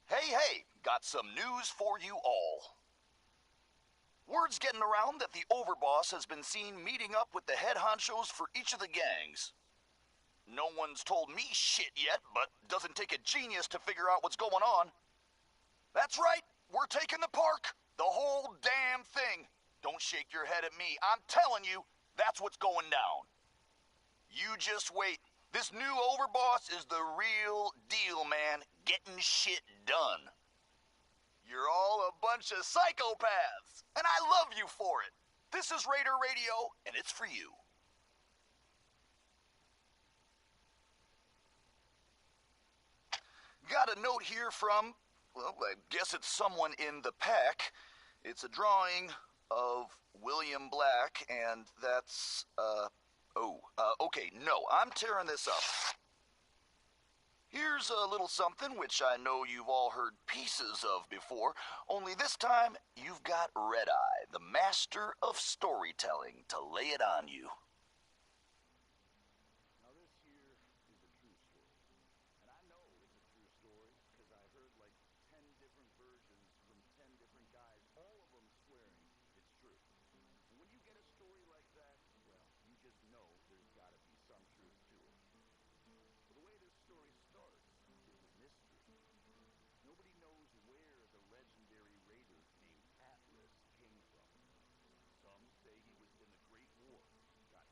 Hey, got some news for you all. Word's getting around that the overboss has been seen meeting up with the head honchos for each of the gangs. No one's told me shit yet, but doesn't take a genius to figure out what's going on. That's right, we're taking the park. The whole damn thing. Don't shake your head at me. I'm telling you, that's what's going down. You just wait. This new overboss is the real deal, man. Getting shit done. You're all a bunch of psychopaths, and I love you for it. This is Raider Radio, and it's for you. Got a note here from, well, I guess it's someone in the pack. It's a drawing of William Black, and that's, okay, no, I'm tearing this up. Here's a little something which I know you've all heard pieces of before, only this time you've got Red Eye, the master of storytelling, to lay it on you. Now this here is a true story. And I know it's a true story because I heard like 10 different versions from 10 different guys, all of them swearing it's true. And when you get a story like that, well, you just know there's got to be some truth to it. But the way this story starts is a mystery. Nobody knows where the legendary raider named Atlas came from. Some say he was in the Great War, got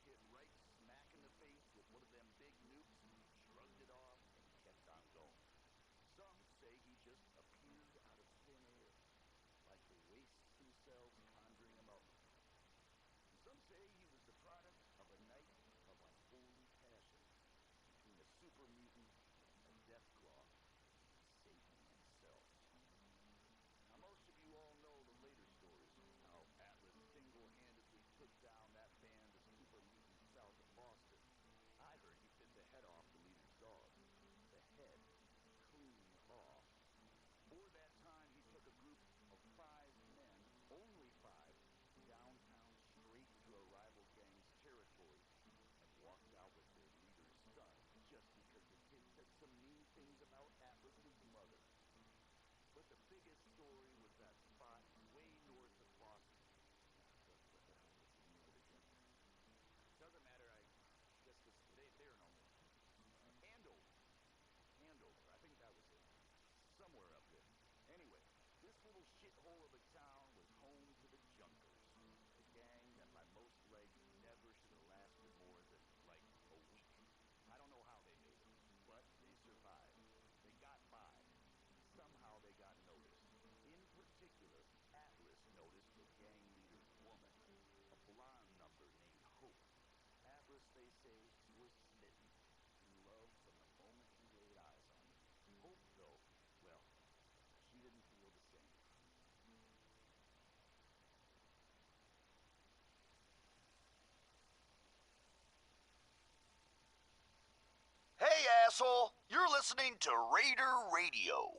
asshole. You're listening to Raider Radio.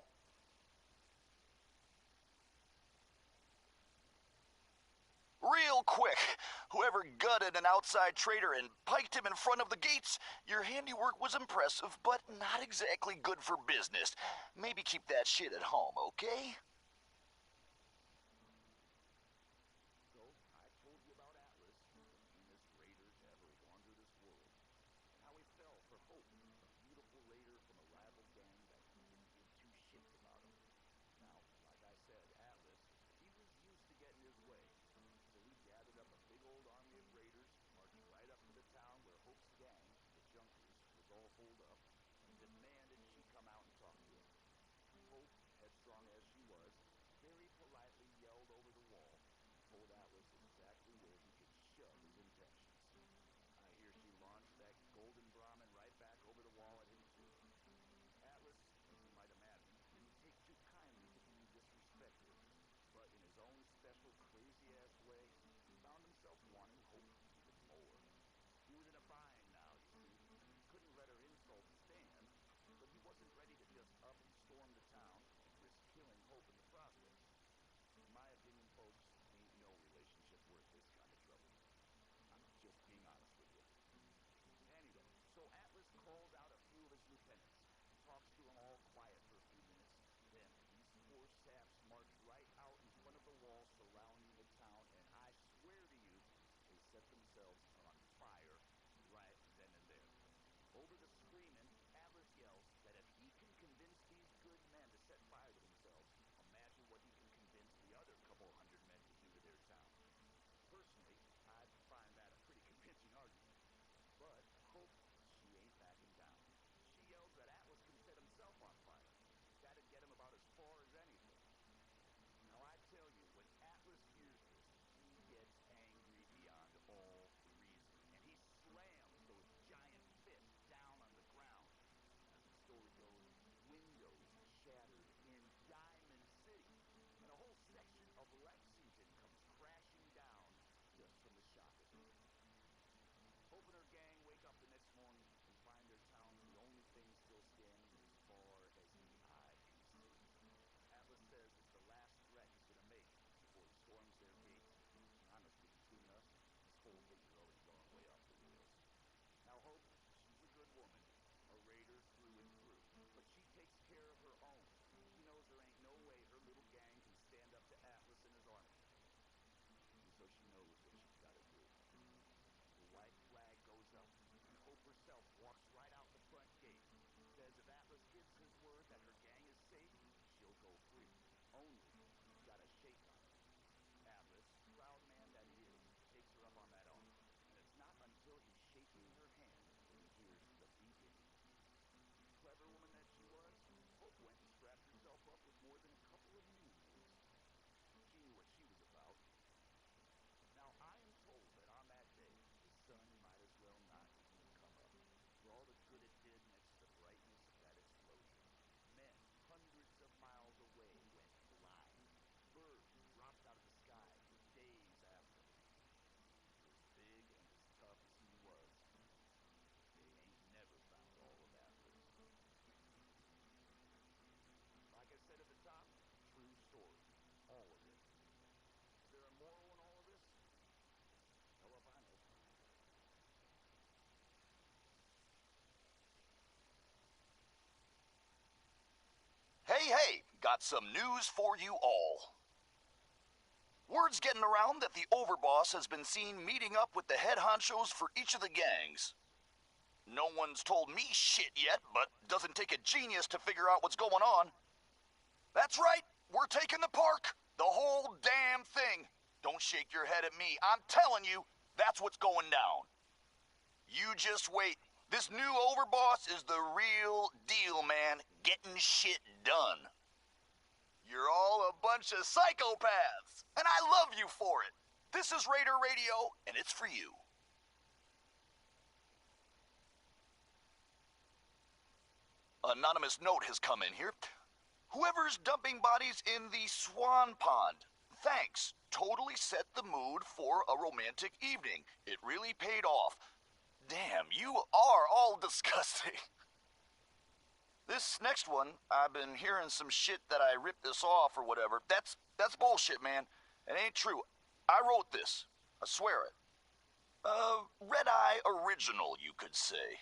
Real quick, whoever gutted an outside trader and piked him in front of the gates, your handiwork was impressive, but not exactly good for business. Maybe keep that shit at home, okay? So, I told you about Atlas, the meanest raider to ever wander this world, and how he fell for Hope, a beautiful raider from a rival gang that didn't give two shits about him. Now, like I said, Atlas, he was used to getting his way. So he gathered up a big old army of raiders, marched right up to the town where Hope's gang, the Junkers, was all holed up, and demanded she come out and talk to him. Hope, headstrong as she was, very politely yelled over the wall, told Atlas exactly where he could shove his intentions. I hear she launched that golden Brahmin right back over the wall at him too. Atlas, as you might imagine, didn't take too kindly to being disrespected. But in his own special, crazy-ass way, he found himself wanting Hope even more. He was in a bind now, you see. He couldn't let her insults stand, but he wasn't ready to just up and storm the town and risk killing Hope in the process. In my opinion, folks, ain't no relationship worth this kind of trouble. I'm just being honest with you. Anyway, so Atlas calls out a few of his lieutenants, talks to them all quiet for a few minutes, then these four saps march right out in front of the wall surrounding the town, and I swear to you, they set themselves on fire right then and there. Over the screaming, Atlas yells that if he can convince these good men to set fire to themselves, imagine what he can convince the other couple hundred men to do to their town. Personally, I find that a pretty convincing argument. But Hope, she ain't backing down. She yells that Atlas can set himself on fire. That'd get him about as far as anything. Now I tell you, when Atlas hears this, he gets angry beyond all reason. And he slams those giant fists down on the ground. As the story goes, windows shattered in Diamond City. And a whole section of Lexington comes crashing down just from the shock of it. Hope and her gang wake up the next morning and find their town the only thing still standing as far as the eye can see. Atlas says it's the last threat he's gonna make before he storms their gates. And honestly, between us, this whole thing's already gone way off the rails. Now Hope, she's a good woman, a raider through and through, but she takes care of her own. She knows there ain't no way her little gang can stand up to Atlas and his army. And so she knows what she's gotta do. The white flag goes up, and Hope herself walks right out the front gate. Says if Atlas gives his word that her gang is safe, she'll go free. Only, he's got a shake on her. Atlas, proud man that he is, takes her up on that offer. And it's not until he's shaking her hand that he hears the beeping. Clever woman that she was, Hope went and strapped herself up with more than a couple of mutineers. She knew what she was about. Now, I am told that on that day, the sun might as well not even have come up, for all the good it did next to the brightness of that explosion. Men hundreds of miles away went blind. Birds dropped out of the sky for days after. For as big and as tough as he was, they ain't never found all of Atlas. Like I said at the top, true story. All of it. Is there a moral in all of this? Hell if I know. Hey, got some news for you all. Word's getting around that the overboss has been seen meeting up with the head honchos for each of the gangs. No one's told me shit yet, but doesn't take a genius to figure out what's going on. That's right, we're taking the park. The whole damn thing. Don't shake your head at me. I'm telling you, that's what's going down. You just wait. This new overboss is the real deal, man. Getting shit done. You're all a bunch of psychopaths, and I love you for it. This is Raider Radio, and it's for you. Anonymous note has come in here. Whoever's dumping bodies in the Swan Pond, thanks. Totally set the mood for a romantic evening. It really paid off. Damn, you are all disgusting. This next one, I've been hearing some shit that I ripped this off or whatever. That's bullshit, man. It ain't true. I wrote this. I swear it. Red Eye original, you could say.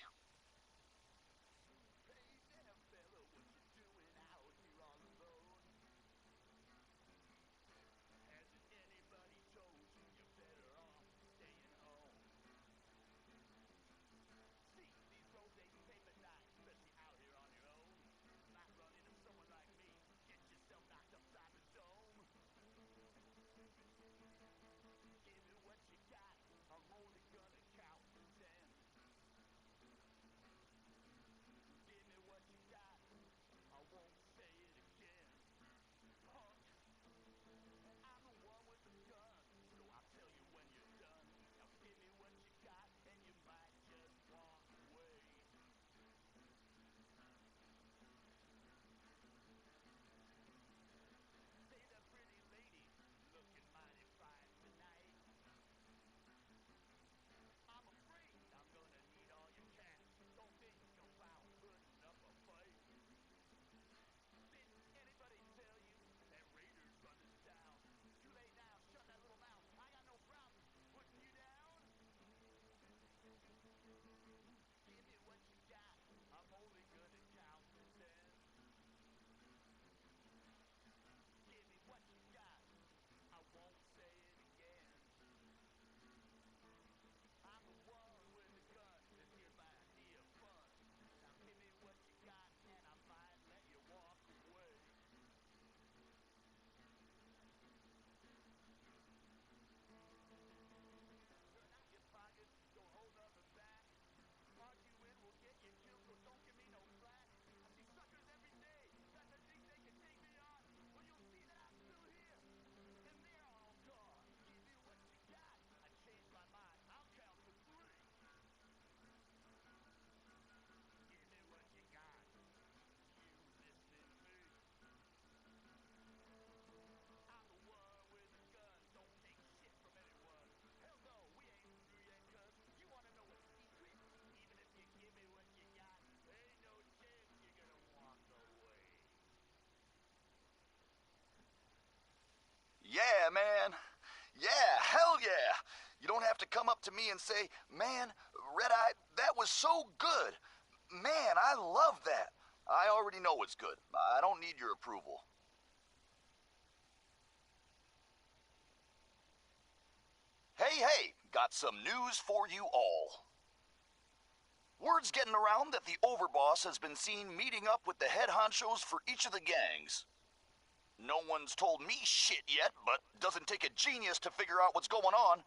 Yeah, man. Yeah, hell yeah. You don't have to come up to me and say, man, Red Eye, that was so good. Man, I love that. I already know it's good. I don't need your approval. Hey, got some news for you all. Word's getting around that the overboss has been seen meeting up with the head honchos for each of the gangs. No one's told me shit yet, but doesn't take a genius to figure out what's going on.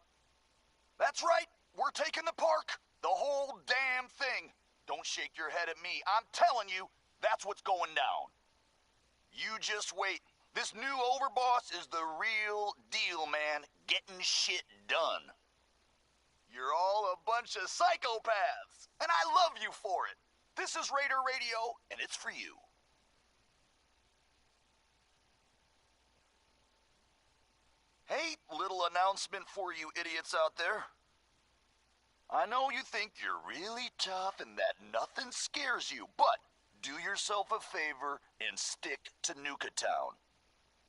That's right, we're taking the park. The whole damn thing. Don't shake your head at me. I'm telling you, that's what's going down. You just wait. This new overboss is the real deal, man. Getting shit done. You're all a bunch of psychopaths, and I love you for it. This is Raider Radio, and it's for you. Hey, little announcement for you idiots out there. I know you think you're really tough and that nothing scares you, but do yourself a favor and stick to Nuka Town.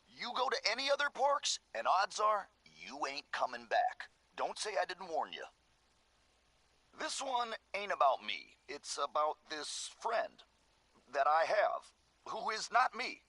You go to any other parks, and odds are you ain't coming back. Don't say I didn't warn you. This one ain't about me. It's about this friend that I have, who is not me.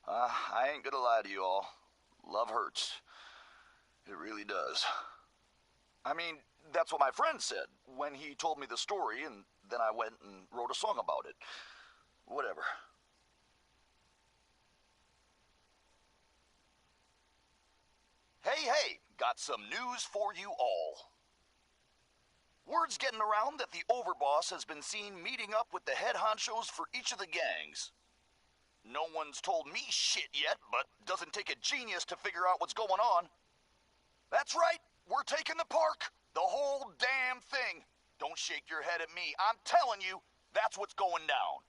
I ain't gonna lie to you all. Love hurts. It really does. I mean, that's what my friend said when he told me the story, and then I went and wrote a song about it. Whatever. Hey, got some news for you all. Word's getting around that the overboss has been seen meeting up with the head honchos for each of the gangs. No one's told me shit yet, but doesn't take a genius to figure out what's going on. That's right, we're taking the park. The whole damn thing. Don't shake your head at me. I'm telling you, that's what's going down.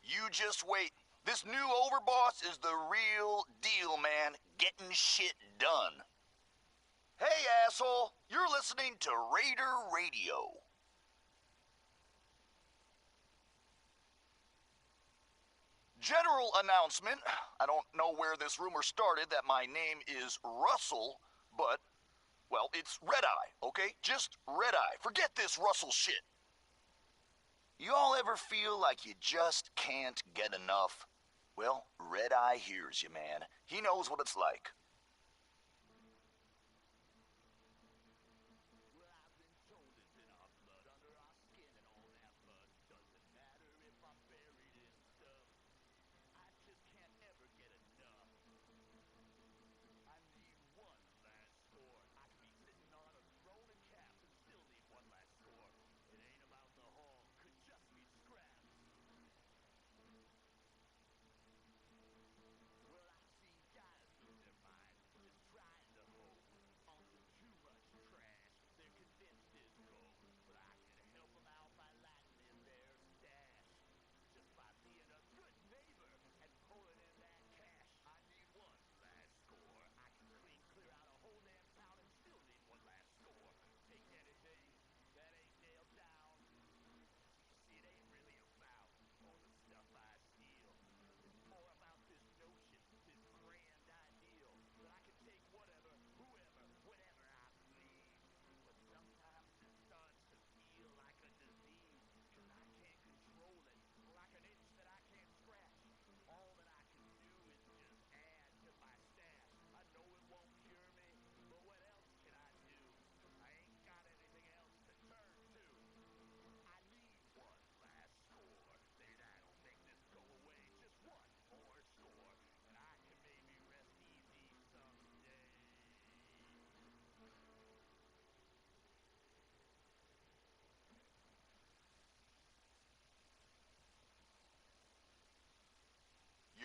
You just wait. This new overboss is the real deal, man. Getting shit done. Hey, asshole, you're listening to Raider Radio. General announcement. I don't know where this rumor started that my name is Russell, but, well, it's Red Eye, okay? Just Red Eye. Forget this Russell shit. You all ever feel like you just can't get enough? Well, Red Eye hears you, man. He knows what it's like.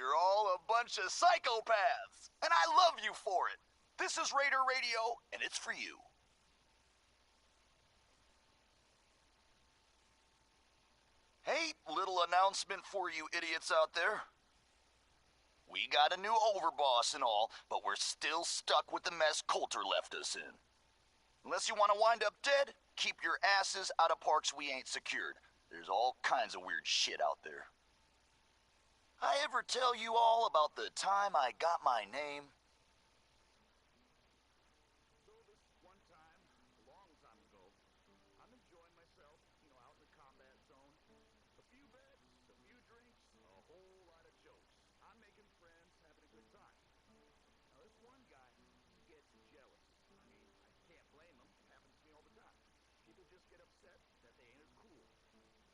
You're all a bunch of psychopaths, and I love you for it. This is Raider Radio, and it's for you. Hey, little announcement for you idiots out there. We got a new overboss and all, but we're still stuck with the mess Coulter left us in. Unless you want to wind up dead, keep your asses out of parks we ain't secured. There's all kinds of weird shit out there. I ever tell you all about the time I got my name? So this one time, a long time ago, I'm enjoying myself, out in the combat zone. A few bets, a few drinks, a whole lot of jokes. I'm making friends, having a good time. Now this one guy gets jealous. I mean, I can't blame him. It happens to me all the time. People just get upset that they ain't as cool.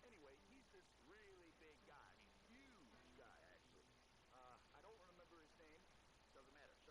Anyway, he's this really big guy. Huge guy, actually. I don't remember his name. Doesn't matter.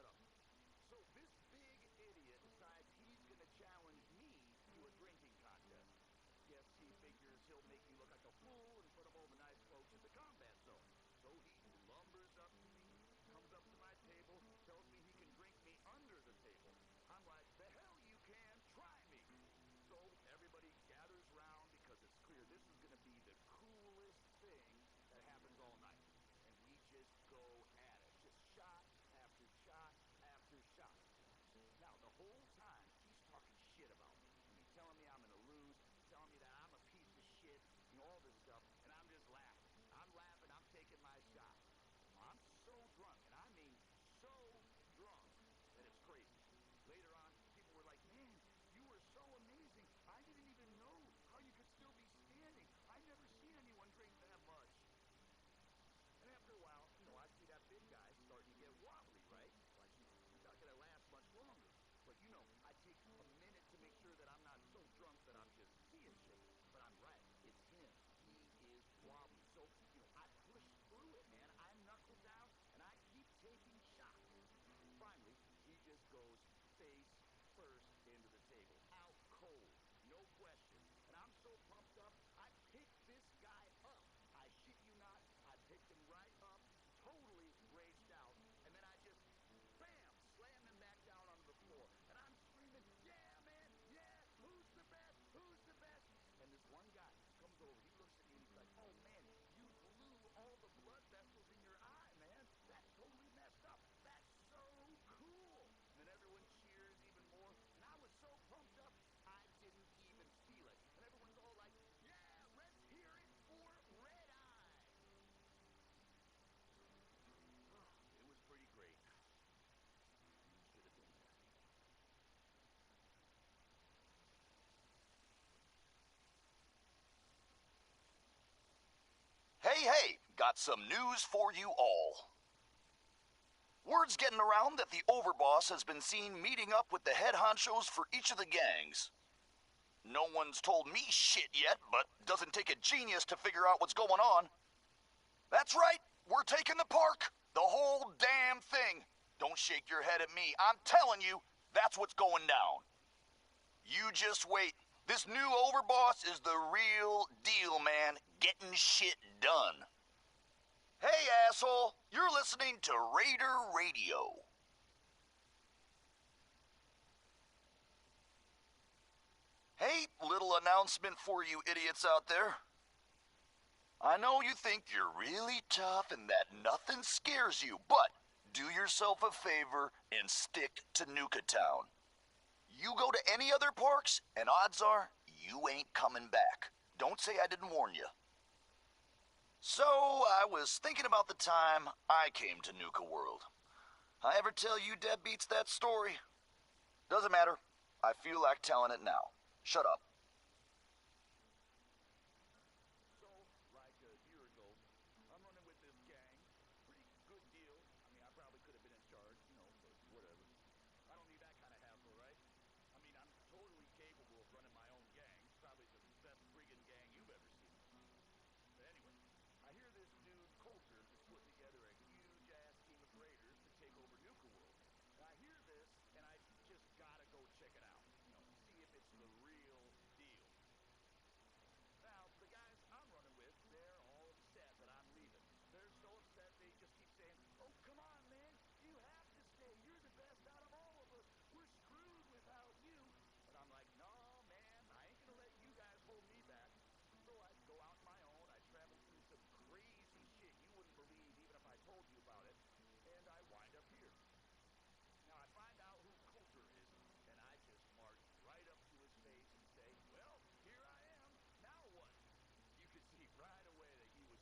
hey, got some news for you all. Word's getting around that the overboss has been seen meeting up with the head honchos for each of the gangs. No one's told me shit yet, but doesn't take a genius to figure out what's going on. That's right, we're taking the park. The whole damn thing. Don't shake your head at me. I'm telling you, that's what's going down. You just wait. This new overboss is the real deal, man. Getting shit done. Hey, asshole, you're listening to Raider Radio. Hey, little announcement for you idiots out there. I know you think you're really tough and that nothing scares you, but do yourself a favor and stick to Nuka Town. You go to any other parks, and odds are you ain't coming back. Don't say I didn't warn you. So, I was thinking about the time I came to Nuka World. I ever tell you deadbeats that story? Doesn't matter. I feel like telling it now. Shut up. So, like a year ago, I'm running with this gang. Pretty good deal. I mean, I probably could have been in charge, you know, but whatever. I don't need that kind of hassle, right? I mean, I'm totally capable of running my own gang. Probably the best friggin' gang you've ever seen. But anyway, I hear this dude Coulter is putting together a huge-ass team of raiders to take over Nuka World. And I hear this, and I just gotta go check it out. You know, see if it's the real deal. Now, the guys I'm running with, they're all upset that I'm leaving. They're so upset they just keep saying, "Oh, come on, man, you have to stay. You're the best out of all of us. We're screwed without you." But I'm like, "No, man, I ain't gonna let you guys hold me back." So I go out on my own. I travel through some crazy shit you wouldn't believe even if I told you about it. And I wind up here. Now, I find out who Coulter is, and I just march right up to his face and say, "Well, here I am. Now what?" You could see right away that he was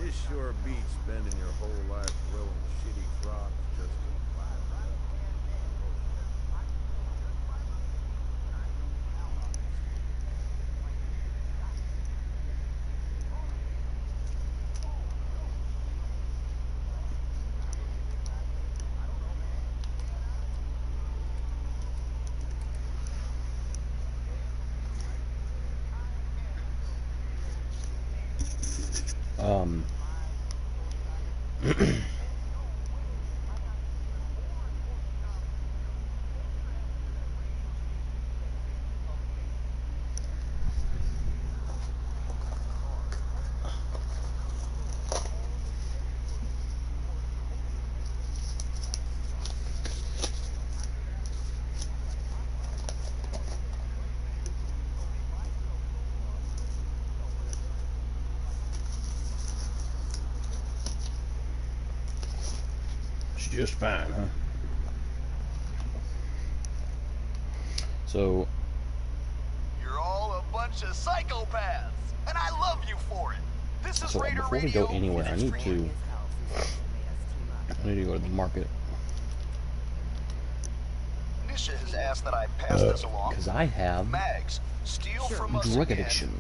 This sure beats spending your whole life growing shitty crops just to climb it up. Just fine, huh? So You're all a bunch of psychopaths, and I love you for it. This is Raider before we Radio. go anywhere, I need to go to the market. Nisha has asked that I pass this along. Because I have Mags, steal from us drug again, addiction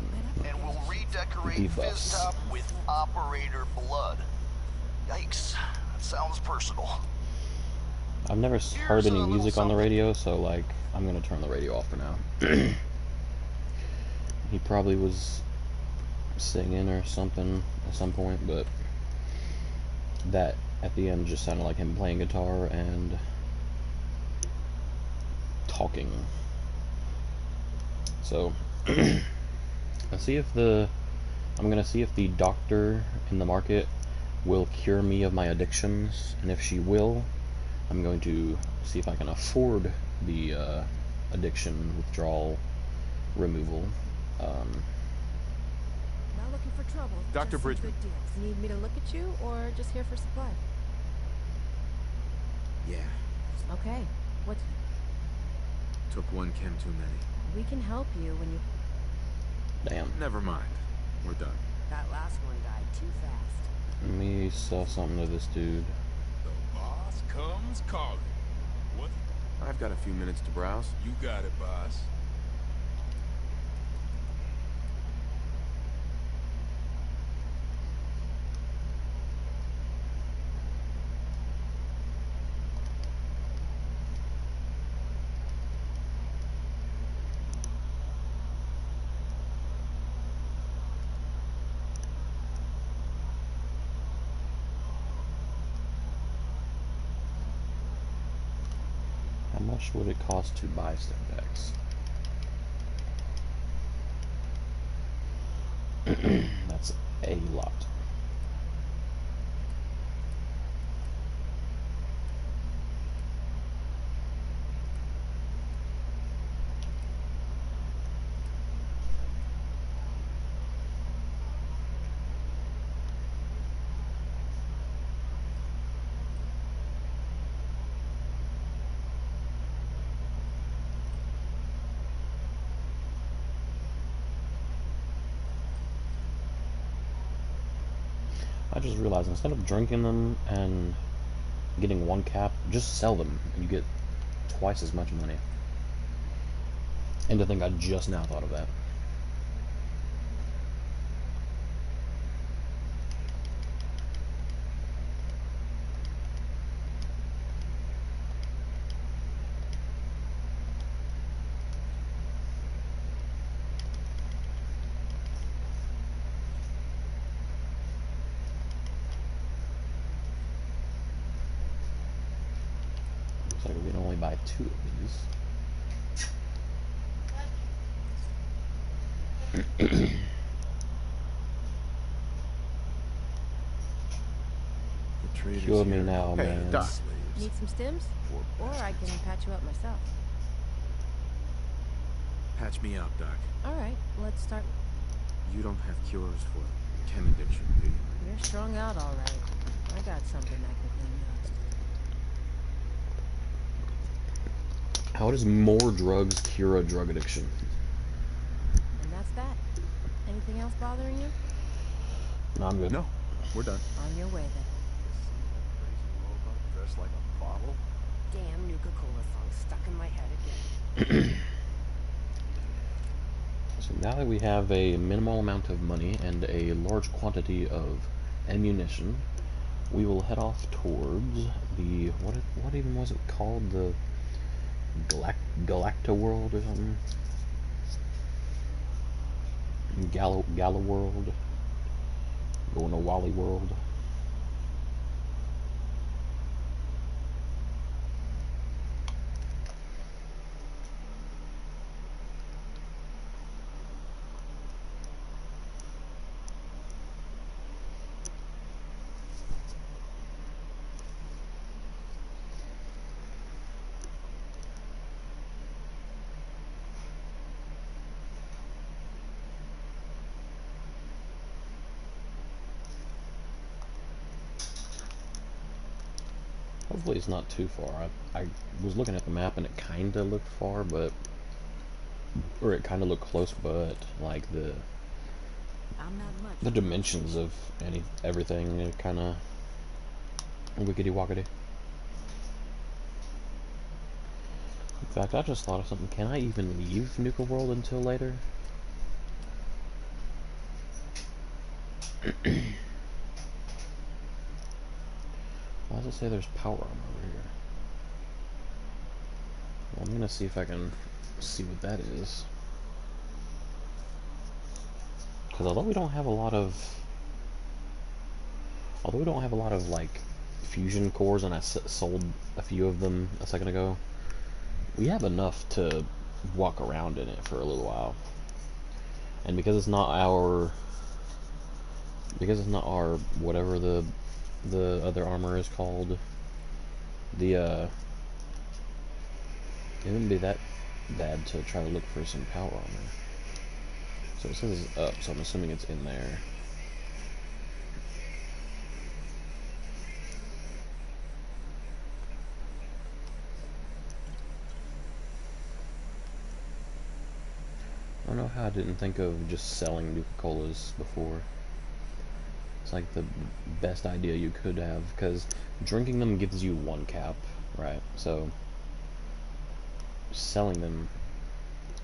and we'll redecorate debuffs. Fizztop with Operator Blood. Yikes, that sounds personal. I've never heard any music on the radio, so like I'm gonna turn the radio off for now. He probably was singing or something at some point, but that at the end just sounded like him playing guitar and talking. So I'm gonna see if the doctor in the market will cure me of my addictions, and if she will, I'm going to see if I can afford the addiction withdrawal removal. Not looking for trouble. Dr. Just some Bridgman. good deals. Need me to look at you, or just here for supply? Yeah. Okay. What? Took one chem too many. We can help you when you... Damn. Never mind. We're done. That last one died too fast. Let me sell something to this dude. The boss comes calling. What? I've got a few minutes to browse. You got it, boss. How much would it cost to buy Stimpex? That's a lot. I just realized instead of drinking them and getting one cap, just sell them and you get twice as much money. And to think I just now thought of that. Looks like we can only buy 2 of these. Cure me now, Hey, man. Doc. Need some stims? Or I can patch you up myself. Patch me up, Doc. Alright, let's start. You don't have cures for chem addiction, do you? You're strung out alright. I got something I can clean up. How does more drugs cure a drug addiction? And that's that. Anything else bothering you? No, I'm good. No, we're done. On your way then. Dressed like a bottle? Damn Nuka-Cola song stuck in my head again. So now that we have a minimal amount of money and a large quantity of ammunition, we will head off towards the what even was it called? The Galacta World or something? Gala World. Going to Wally World. Hopefully it's not too far. I was looking at the map and it kind of looked far, but... Or it kind of looked close, but like the dimensions of everything are kind of wickety-wockety. In fact, I just thought of something. Can I even leave Nuka World until later? Why does it say there's power armor over here? Well, I'm gonna see if I can see what that is. Because although we don't have a lot of like fusion cores, and I sold a few of them a second ago, we have enough to walk around in it for a little while. And because it's not our whatever the other armor is called, it wouldn't be that bad to try to look for some power armor. So it says it's up, so I'm assuming it's in there. I don't know how I didn't think of just selling Nuka-Colas before. It's like the best idea you could have, because drinking them gives you 1 cap, right? So selling them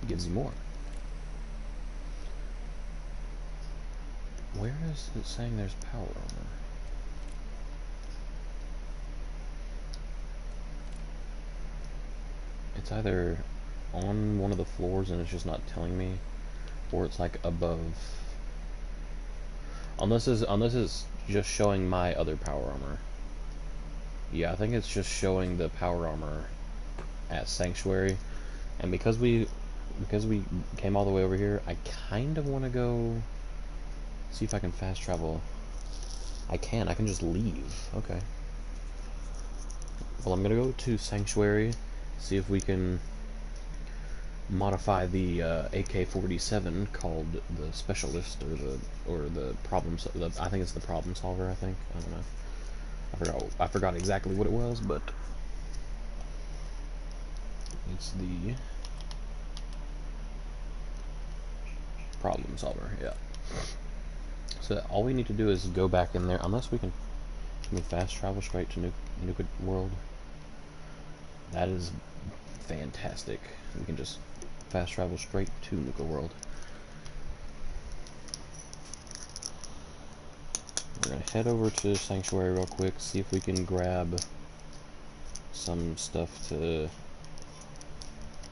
gives you more. Where is it saying there's power armor? It's either on one of the floors and it's just not telling me, or it's like above. Unless it's just showing my other power armor. Yeah, I think it's just showing the power armor at Sanctuary. And because we came all the way over here, I kind of want to go see if I can fast travel. I can just leave. Okay. Well, I'm gonna go to Sanctuary, see if we can modify the AK-47 called the Specialist, or the problem. I think it's the Problem Solver. I don't know. I forgot exactly what it was, but it's the Problem Solver. Yeah. So all we need to do is go back in there, unless we can fast travel straight to Nuka World. That is fantastic. We can just fast travel straight to Nuka World. We're gonna head over to Sanctuary real quick, see if we can grab some stuff to,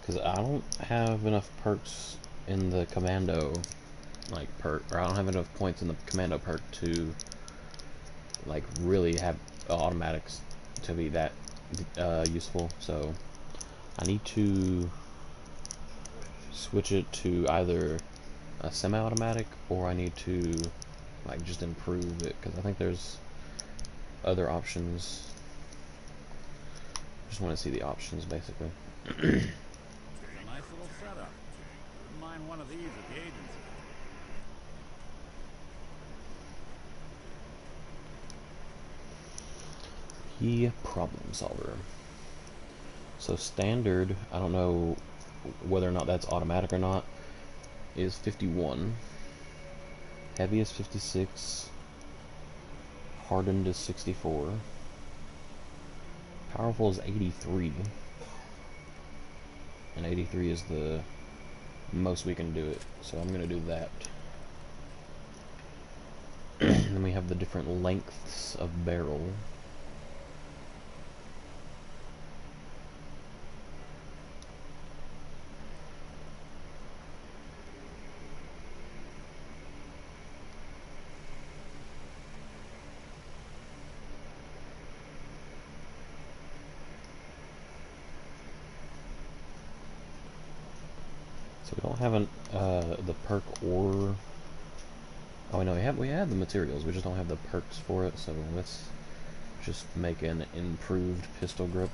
because I don't have enough perks in the commando perk, or I don't have enough points in the commando perk to like really have automatics to be that useful. So I need to switch it to either a semi-automatic, or I need to like just improve it, because I think there's other options. Just want to see the options basically. It's a nice little setup. Wouldn't mind one of these at the agency. The Problem Solver. So standard, I don't know whether or not that's automatic or not, is 51. Heavy is 56. Hardened is 64. Powerful is 83. And 83 is the most we can do it. So I'm going to do that. Then we have the different lengths of barrel. So we don't have the perk or... Oh no, we have the materials, we just don't have the perks for it, so let's just make an improved pistol grip.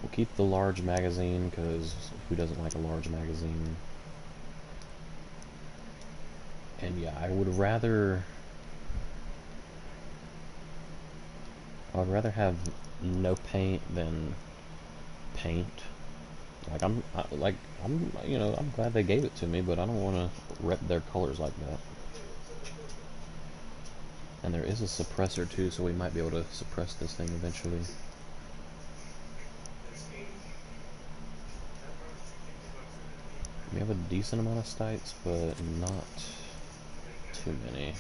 We'll keep the large magazine, because who doesn't like a large magazine? And yeah, I would rather have no paint than paint. I'm glad they gave it to me, but I don't want to rep their colors like that. And there is a suppressor too, so we might be able to suppress this thing eventually. We have a decent amount of sights, but not too many.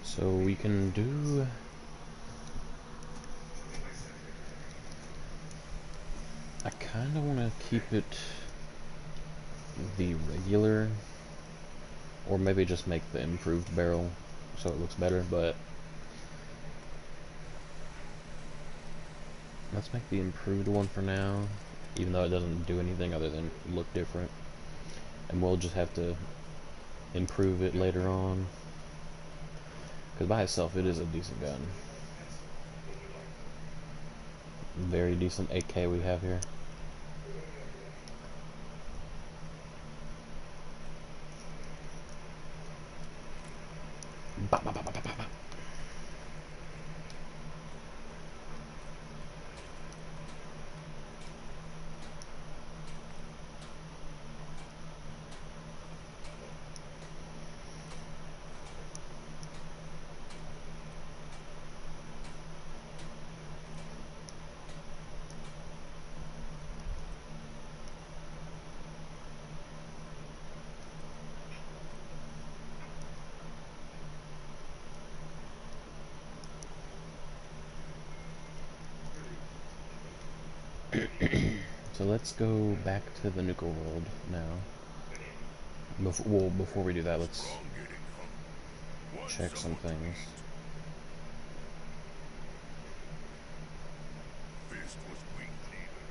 So we can do... I kind of want to keep it the regular, or maybe just make the improved barrel so it looks better, but let's make the improved one for now, even though it doesn't do anything other than look different, and we'll just have to improve it later on. Because by itself, it is a decent gun. Very decent AK we have here. Ba, ba, ba, ba, ba, ba. So let's go back to the Nuka world now. Before we do that, let's check some things. Fist was weak, leader.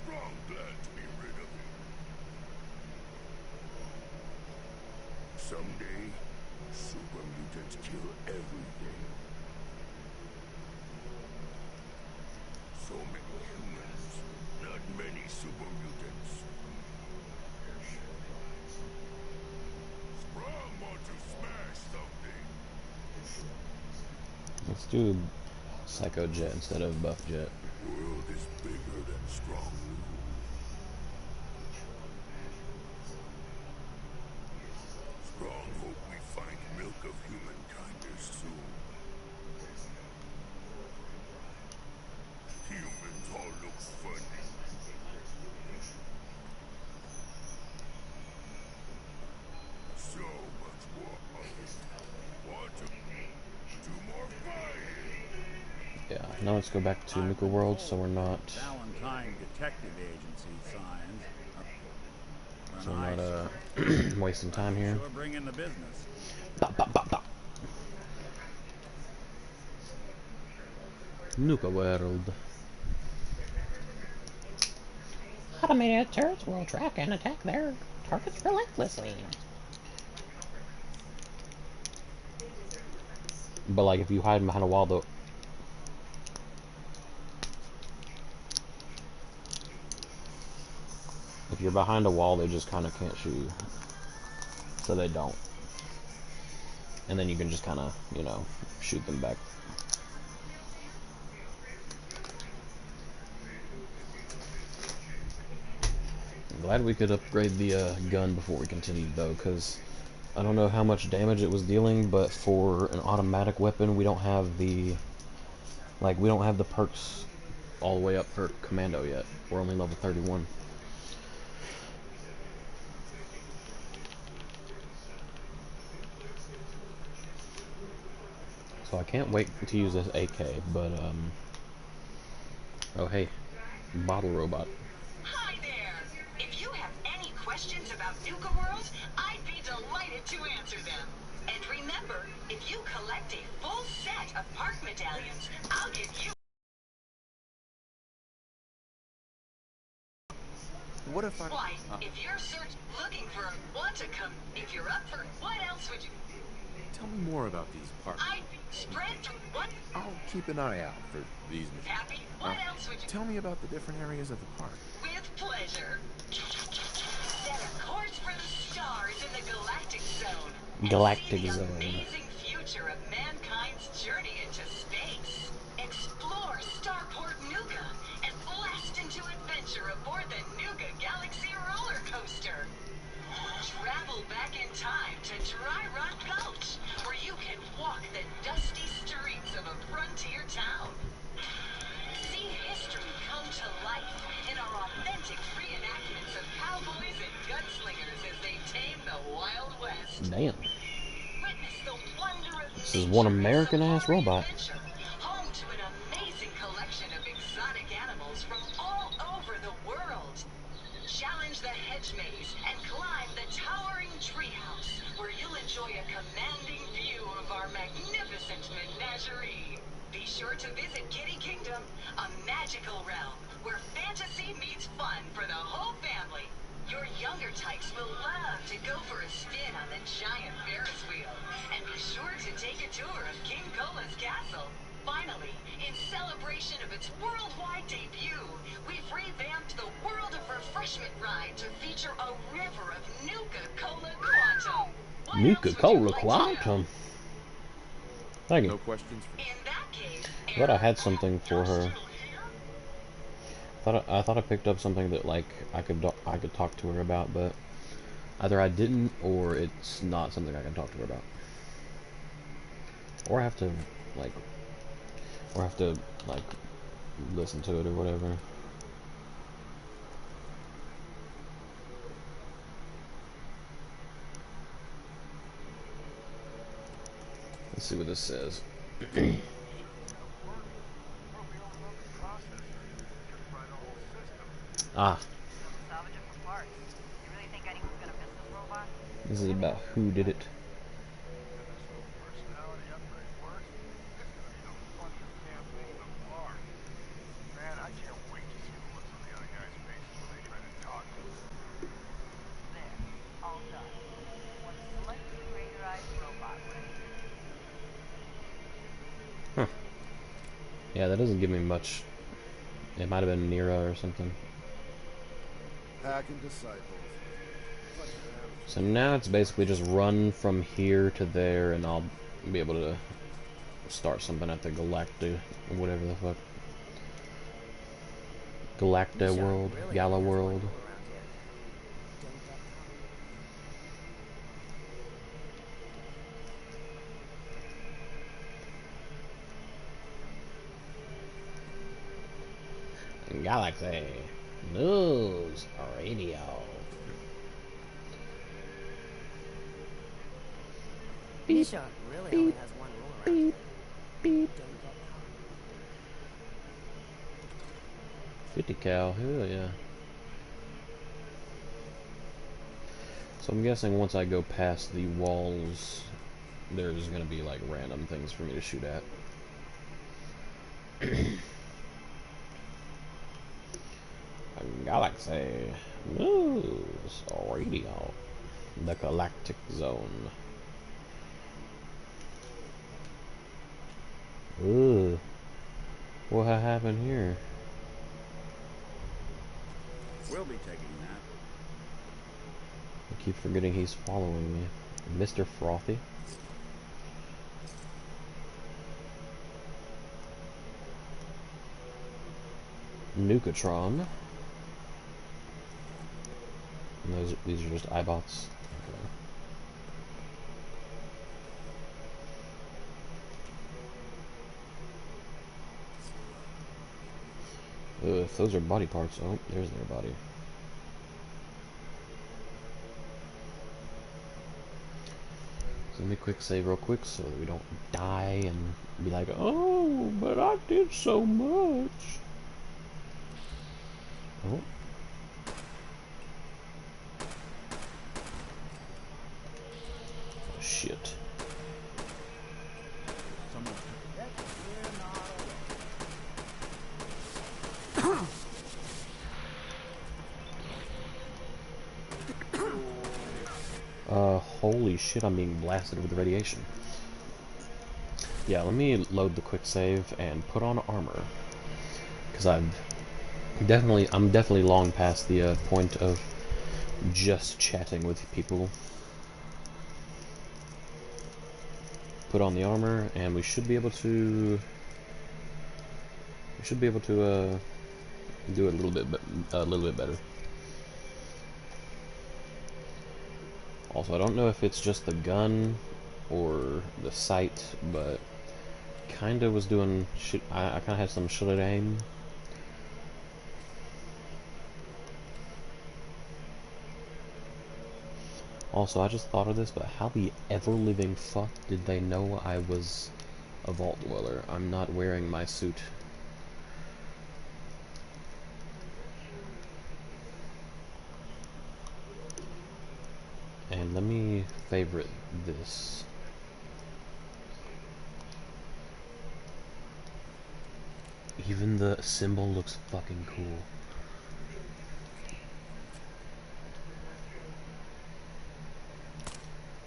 Strong, glad to be rid of him. Someday, super mutants kill everything. So many humans, not many super mutants. Strong want to smash something. Let's do Psycho Jet instead of Buff Jet. World is bigger than Strong. Strong hope we find milk of humankind soon. Humans all look funny. So much more of it. Want to do more fighting? Yeah, now let's go back to Nuka World so we're not... Valentine Detective Agency signs. So we're not wasting time here. Sure bring in the business. Ba, ba, ba, ba. Nuka World. Automated turrets will track and attack their targets relentlessly. But like if you hide behind a wall though, if you're behind a wall they just kind of can't shoot you. So they don't. And then you can just kind of, you know, shoot them back. I'm glad we could upgrade the gun before we continued though, because I don't know how much damage it was dealing, but for an automatic weapon we don't have the, like, we don't have the perks all the way up for commando yet. We're only level 31. So I can't wait to use this AK, but oh hey, bottle robot. Hi there! If you have any questions about Nuka World, I'd be delighted to answer them. And remember, if you collect a full set of park medallions, I'll give you... What if I... Why, if you're looking for want to come, if you're up for, what else would you... Tell me more about these parks. I'd spread through what... I'll keep an eye out for these machines. Happy? What else would you... Tell me about the different areas of the park. With pleasure. Set a course for the stars in the Galactic Zone. Galactic and see Zone. the amazing future of mankind's journey into space. Explore Starport Nuka and blast into adventure aboard the Nuka Galaxy roller coaster. Travel back in time to Dry Rock Gulch, where you can walk the dusty streets of a frontier town. See history come to life in our authentic reenactments of cowboys and gunslingers as they tame the Wild West. Damn. Witness the wonder of This is one American ass robot. nature, home to an amazing collection of exotic animals from all over the world. Challenge the hedge maze and climb the towering treehouse, where you'll enjoy a commanding view of our magnificent menagerie. Be sure to visit Kitty Kingdom, a magical realm where fantasy meets fun for the whole family. Your younger types will love to go for a spin on the giant Ferris wheel, and be sure to take a tour of King Cola's castle. Finally, in celebration of its worldwide debut, we've revamped the World of Refreshment ride to feature a river of Nuka-Cola Quantum. Nuka-Cola Quantum? Thank you. No questions? I thought I had something for her. I thought I picked up something that like I could talk to her about, but either I didn't or it's not something I can talk to her about. Or I have to like listen to it or whatever. Let's see what this says. Ah. This is about who did it. Huh. Yeah, that doesn't give me much. It might have been Nero or something. Packing disciples. So now it's basically just run from here to there, and I'll be able to start something at the Galacta, whatever the fuck. Galacta world, Gala world. Galaxy News Radio. Nisha really only has one rule around here. 50 cal, hell yeah. So I'm guessing once I go past the walls, there's gonna be like random things for me to shoot at. Galaxy News Radio. The Galactic Zone. Ooh. What happened here? We'll be taking that. I keep forgetting he's following me. Mr. Frothy. Nukatron. And these are just iBots. Okay. If those are body parts, oh, there's their body. So let me quick save real quick so that we don't die and be like, oh, but I did so much. Oh. Shit. Holy shit, I'm being blasted with radiation. Yeah, let me load the quick save and put on armor. Because I'm definitely long past the point of just chatting with people. Put on the armor, and we should be able to do it a little bit better. Also, I don't know if it's just the gun or the sight, but kinda was doing shit. I kinda had some shit at aim. Also, I just thought of this, but how the ever-living fuck did they know I was a vault dweller? I'm not wearing my suit. And let me favorite this. Even the symbol looks fucking cool.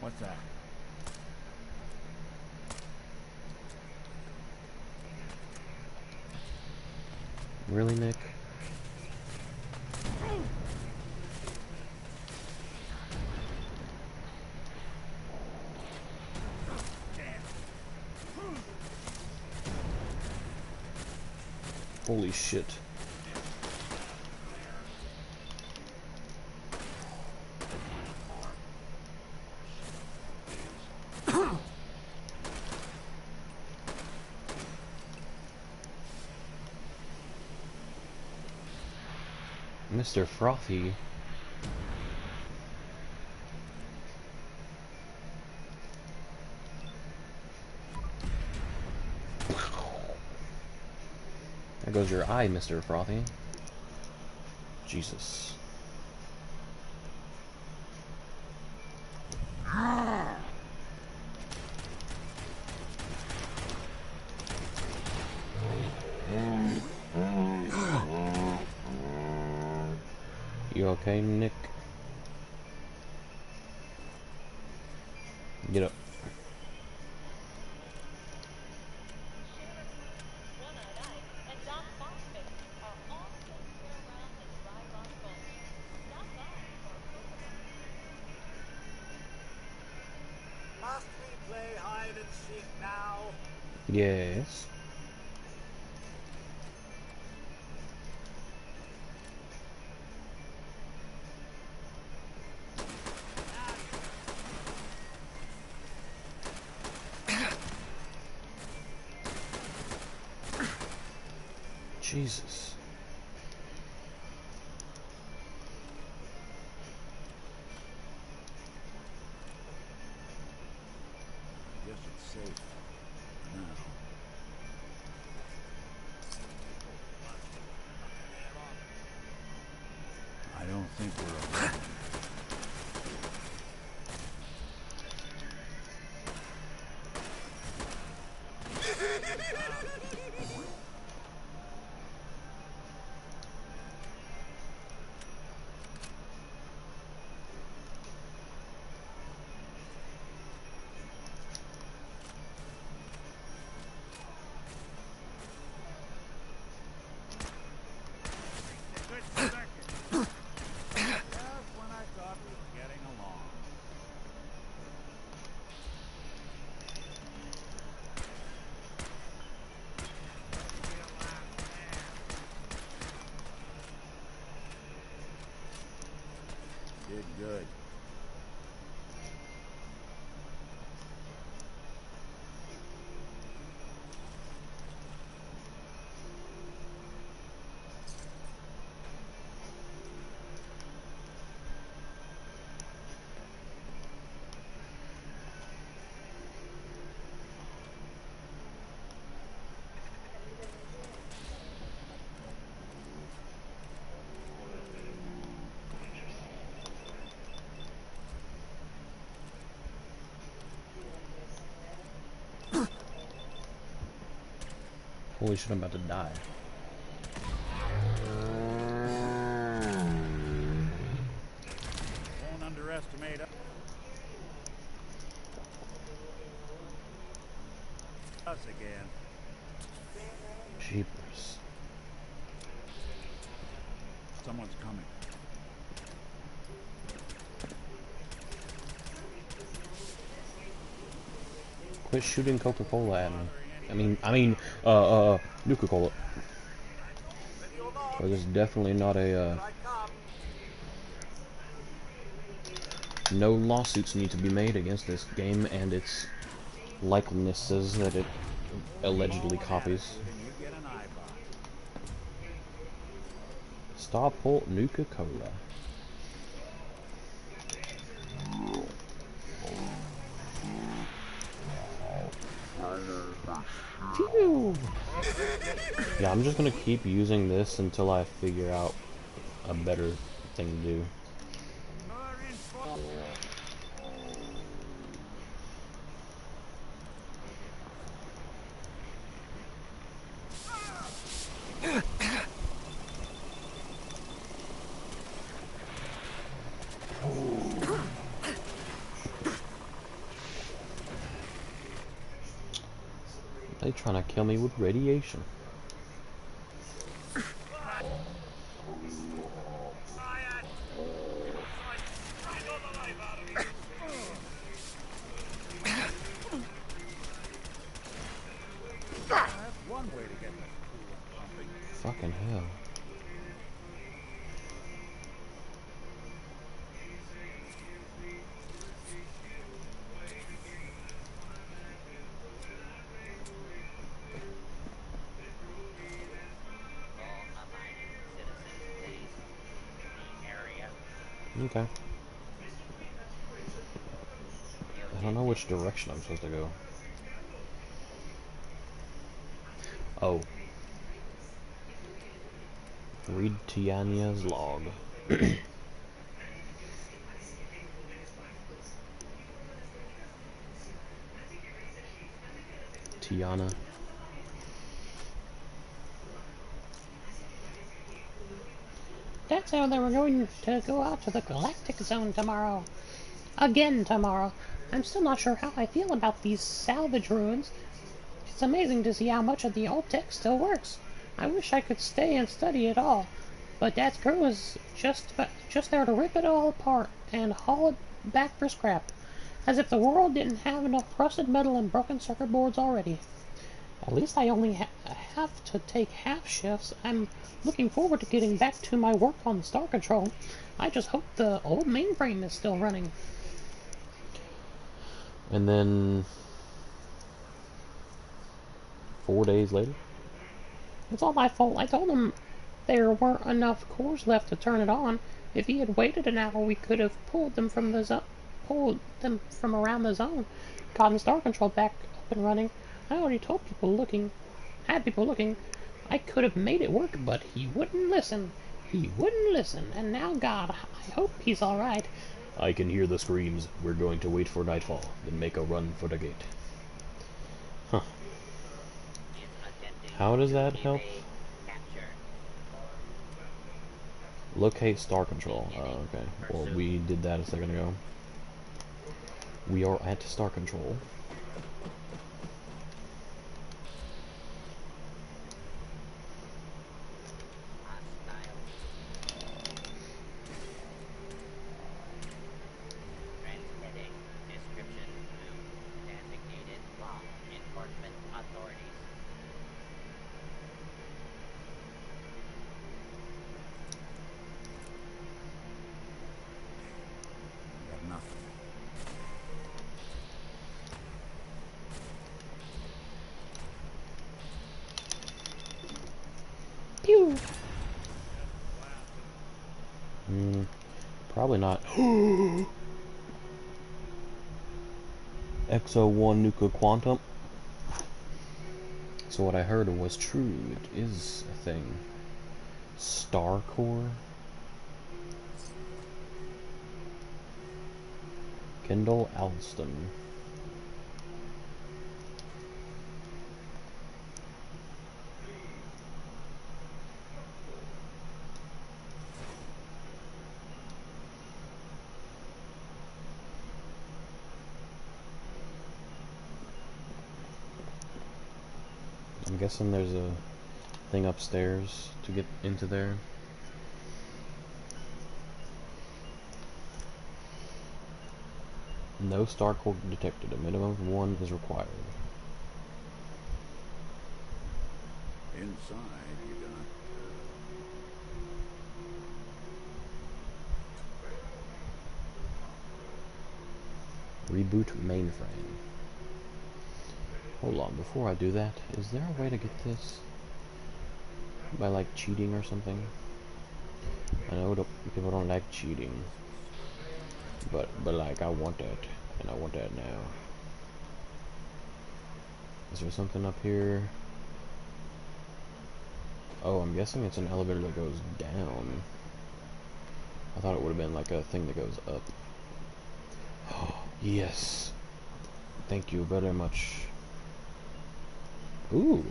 What's that? Really, Nick? Holy shit. Mr. Frothy. There goes your eye, Mr. Frothy. Jesus. You okay, Nick? Get up. Must we play hide and seek now? Yes. Jesus. I guess it's safe now. I don't think we're alone. Did good. Holy shit, I'm about to die. Won't underestimate us again. Jeepers. Someone's coming. Quit shooting Coca-Cola at me. I mean, Nuka-Cola. Well, this is definitely not a, no lawsuits need to be made against this game and its likenesses that it allegedly copies. Starport Nuka-Cola. Yeah, I'm just gonna keep using this until I figure out a better thing to do. They trying to kill me with radiation. One way to get this pumping. Fucking hell. Okay. I don't know which direction I'm supposed to go. Oh. Read Tiana's log. Tiana. Dad said they were going to go out to the Galactic Zone tomorrow. Again tomorrow. I'm still not sure how I feel about these salvage ruins. It's amazing to see how much of the old tech still works. I wish I could stay and study it all. But Dad's crew is just there to rip it all apart and haul it back for scrap. As if the world didn't have enough rusted metal and broken circuit boards already. At least I only have to take half shifts. I'm looking forward to getting back to my work on Star Control. I just hope the old mainframe is still running. And then 4 days later? It's all my fault. I told him there weren't enough cores left to turn it on. If he had waited an hour, we could have pulled them from around the zone, gotten Star Control back up and running. I already told people looking. I could have made it work, but he wouldn't listen. He wouldn't listen, and now, God, I hope he's alright. I can hear the screams. We're going to wait for nightfall, then make a run for the gate. Huh. How does that help? Locate Star Control. Oh, okay. Well, we did that a second ago. We are at Star Control. Pew! Probably not. XO1 nuclear quantum. So what I heard was true. It is a thing. Star Core. Kendall Alston. I'm guessing there's a thing upstairs to get into there. No Star Core detected. A minimum of 1 is required. Inside, you got... Reboot mainframe. Hold on, before I do that, is there a way to get this? By like cheating or something? I know people don't like cheating. But like I want that. And I want that now. Is there something up here? Oh, I'm guessing it's an elevator that goes down. I thought it would have been like a thing that goes up. Oh, yes. Thank you very much. Ooh.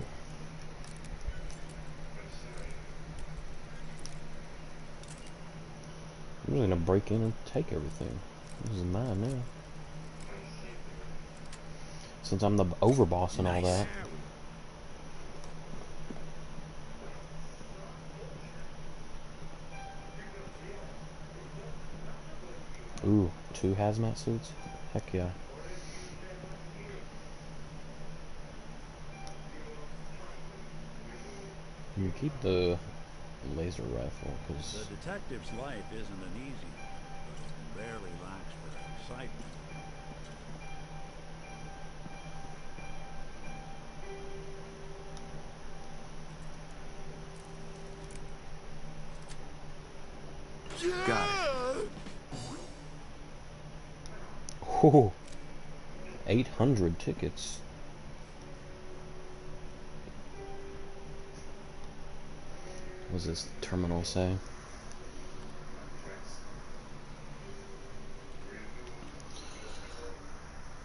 I'm just gonna break in and take everything. This is mine now. Since I'm the overboss and all that. Ooh, 2 hazmat suits? Heck yeah. You keep the laser rifle, because... The detective's life isn't an easy one, but it rarely lacks for excitement. Got it. Oh, 800 tickets. What does this terminal say?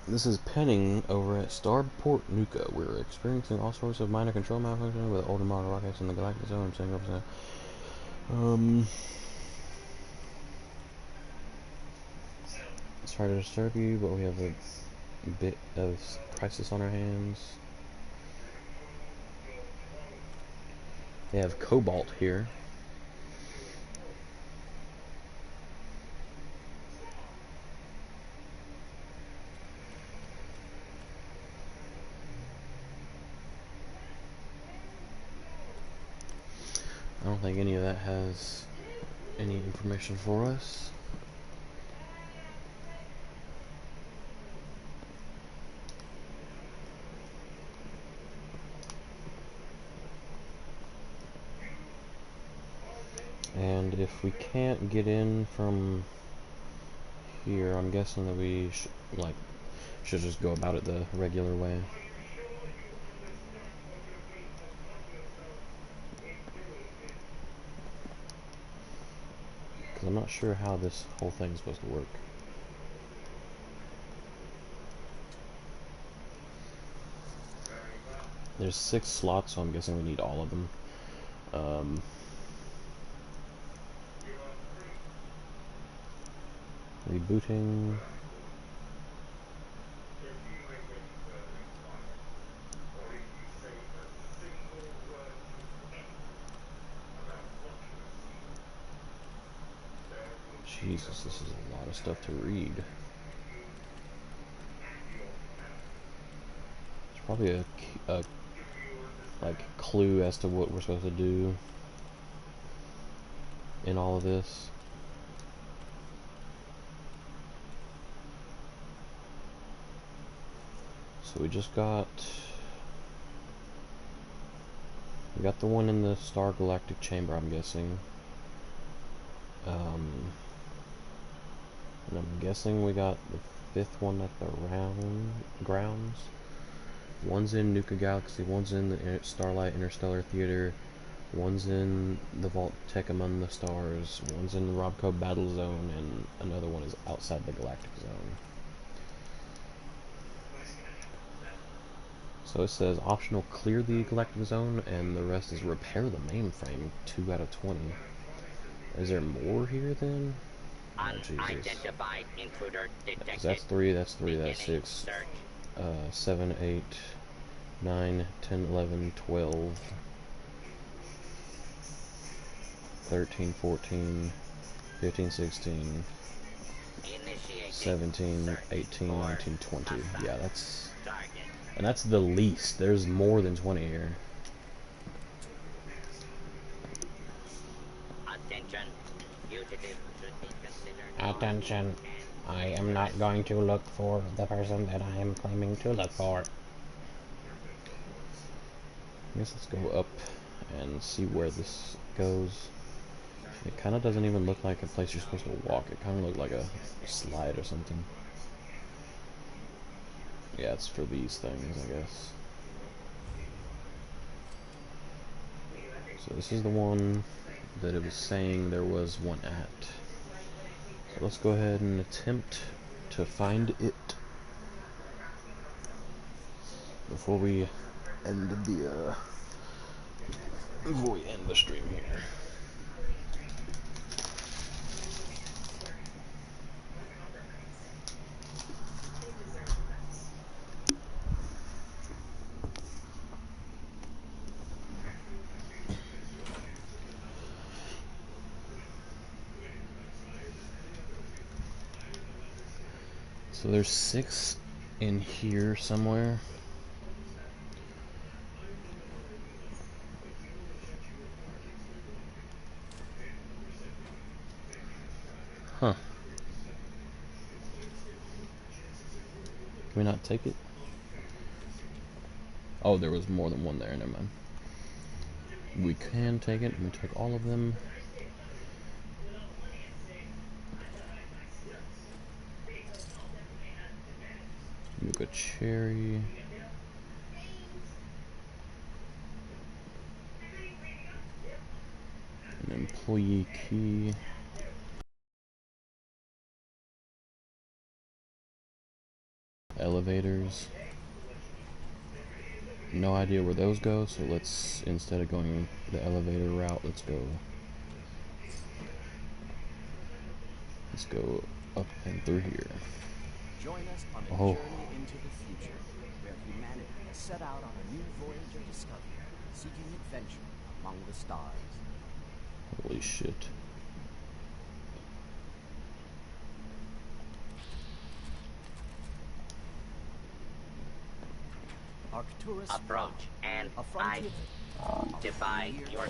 This is Penning over at Starport Nuka. We're experiencing all sorts of minor control malfunction with older model rockets in the galactic zone. I'm saying sorry to disturb you, but we have a bit of crisis on our hands. They have Cobalt here. I don't think any of that has any information for us. And if we can't get in from here, I'm guessing that we should just go about it the regular way. Because I'm not sure how this whole thing's supposed to work. There's 6 slots, so I'm guessing we need all of them. Rebooting. Jesus, this is a lot of stuff to read. There's probably a like clue as to what we're supposed to do in all of this. So we got the one in the Star Galactic Chamber, I'm guessing. And I'm guessing we got the 5th one at the grounds. One's in Nuka Galaxy, one's in the Starlight Interstellar Theater, one's in the Vault Tech Among the Stars, one's in the Robco Battle Zone, and another one is outside the Galactic Zone. So it says optional clear the Galactic Zone, and the rest is repair the mainframe, 2 out of 20. Is there more here then? Oh, Unidentified intruder detected. That's 3, that's 6, 7, 8, 9, 10, 11, 12, 13, 14, 15, 16, 17, 18, 19, 20. Yeah, that's... And that's the least. There's more than 20 here. Attention. I am not going to look for the person that I am claiming to look for. I guess let's go up and see where this goes. It kind of doesn't even look like a place you're supposed to walk. It kind of looked like a slide or something. Yeah, it's for these things, I guess. So this is the one that it was saying there was one at. So let's go ahead and attempt to find it before we end the stream here. So there's 6 in here somewhere. Huh. Can we not take it? Oh, there was more than one there, never mind. We can take it, we take all of them. Nuka cherry. An employee key. Elevators. No idea where those go, so let's, instead of going the elevator route, let's go up and through here. Join us on a Oh. journey into the future, where humanity has set out on a new voyage of discovery, seeking adventure among the stars. Holy shit. Arcturus Approach and a frontier. defy your...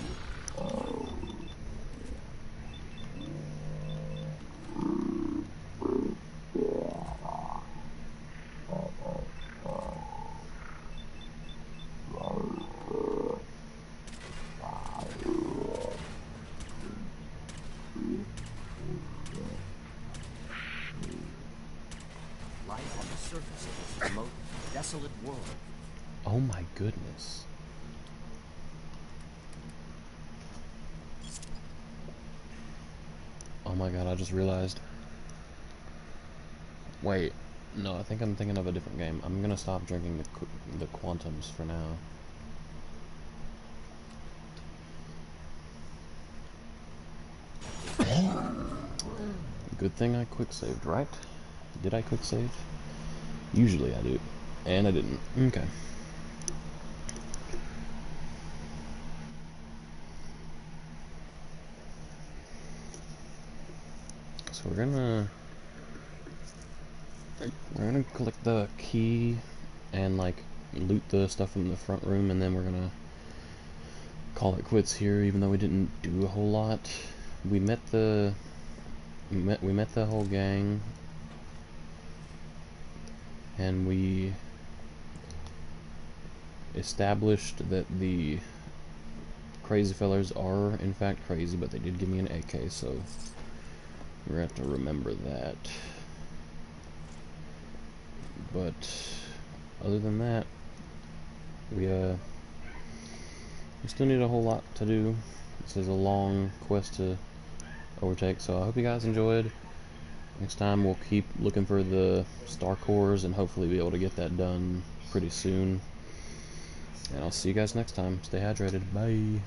Life on the surface of this remote, desolate world. Oh my goodness. Oh my god, I just realized. Wait, no, I think I'm thinking of a different game. I'm gonna stop drinking the Quantums for now. Good thing I quick saved, right? Did I quick save? Usually I do. And I didn't. Okay. So we're gonna collect the key and like loot the stuff from the front room, and then we're gonna call it quits here, even though we didn't do a whole lot. We met the whole gang, and we established that the crazy fellers are in fact crazy, but they did give me an AK, so we're gonna have to remember that. But other than that, we still need a whole lot to do. This is a long quest to overtake, so I hope you guys enjoyed. Next time we'll keep looking for the star cores and hopefully be able to get that done pretty soon. And I'll see you guys next time. Stay hydrated. Bye.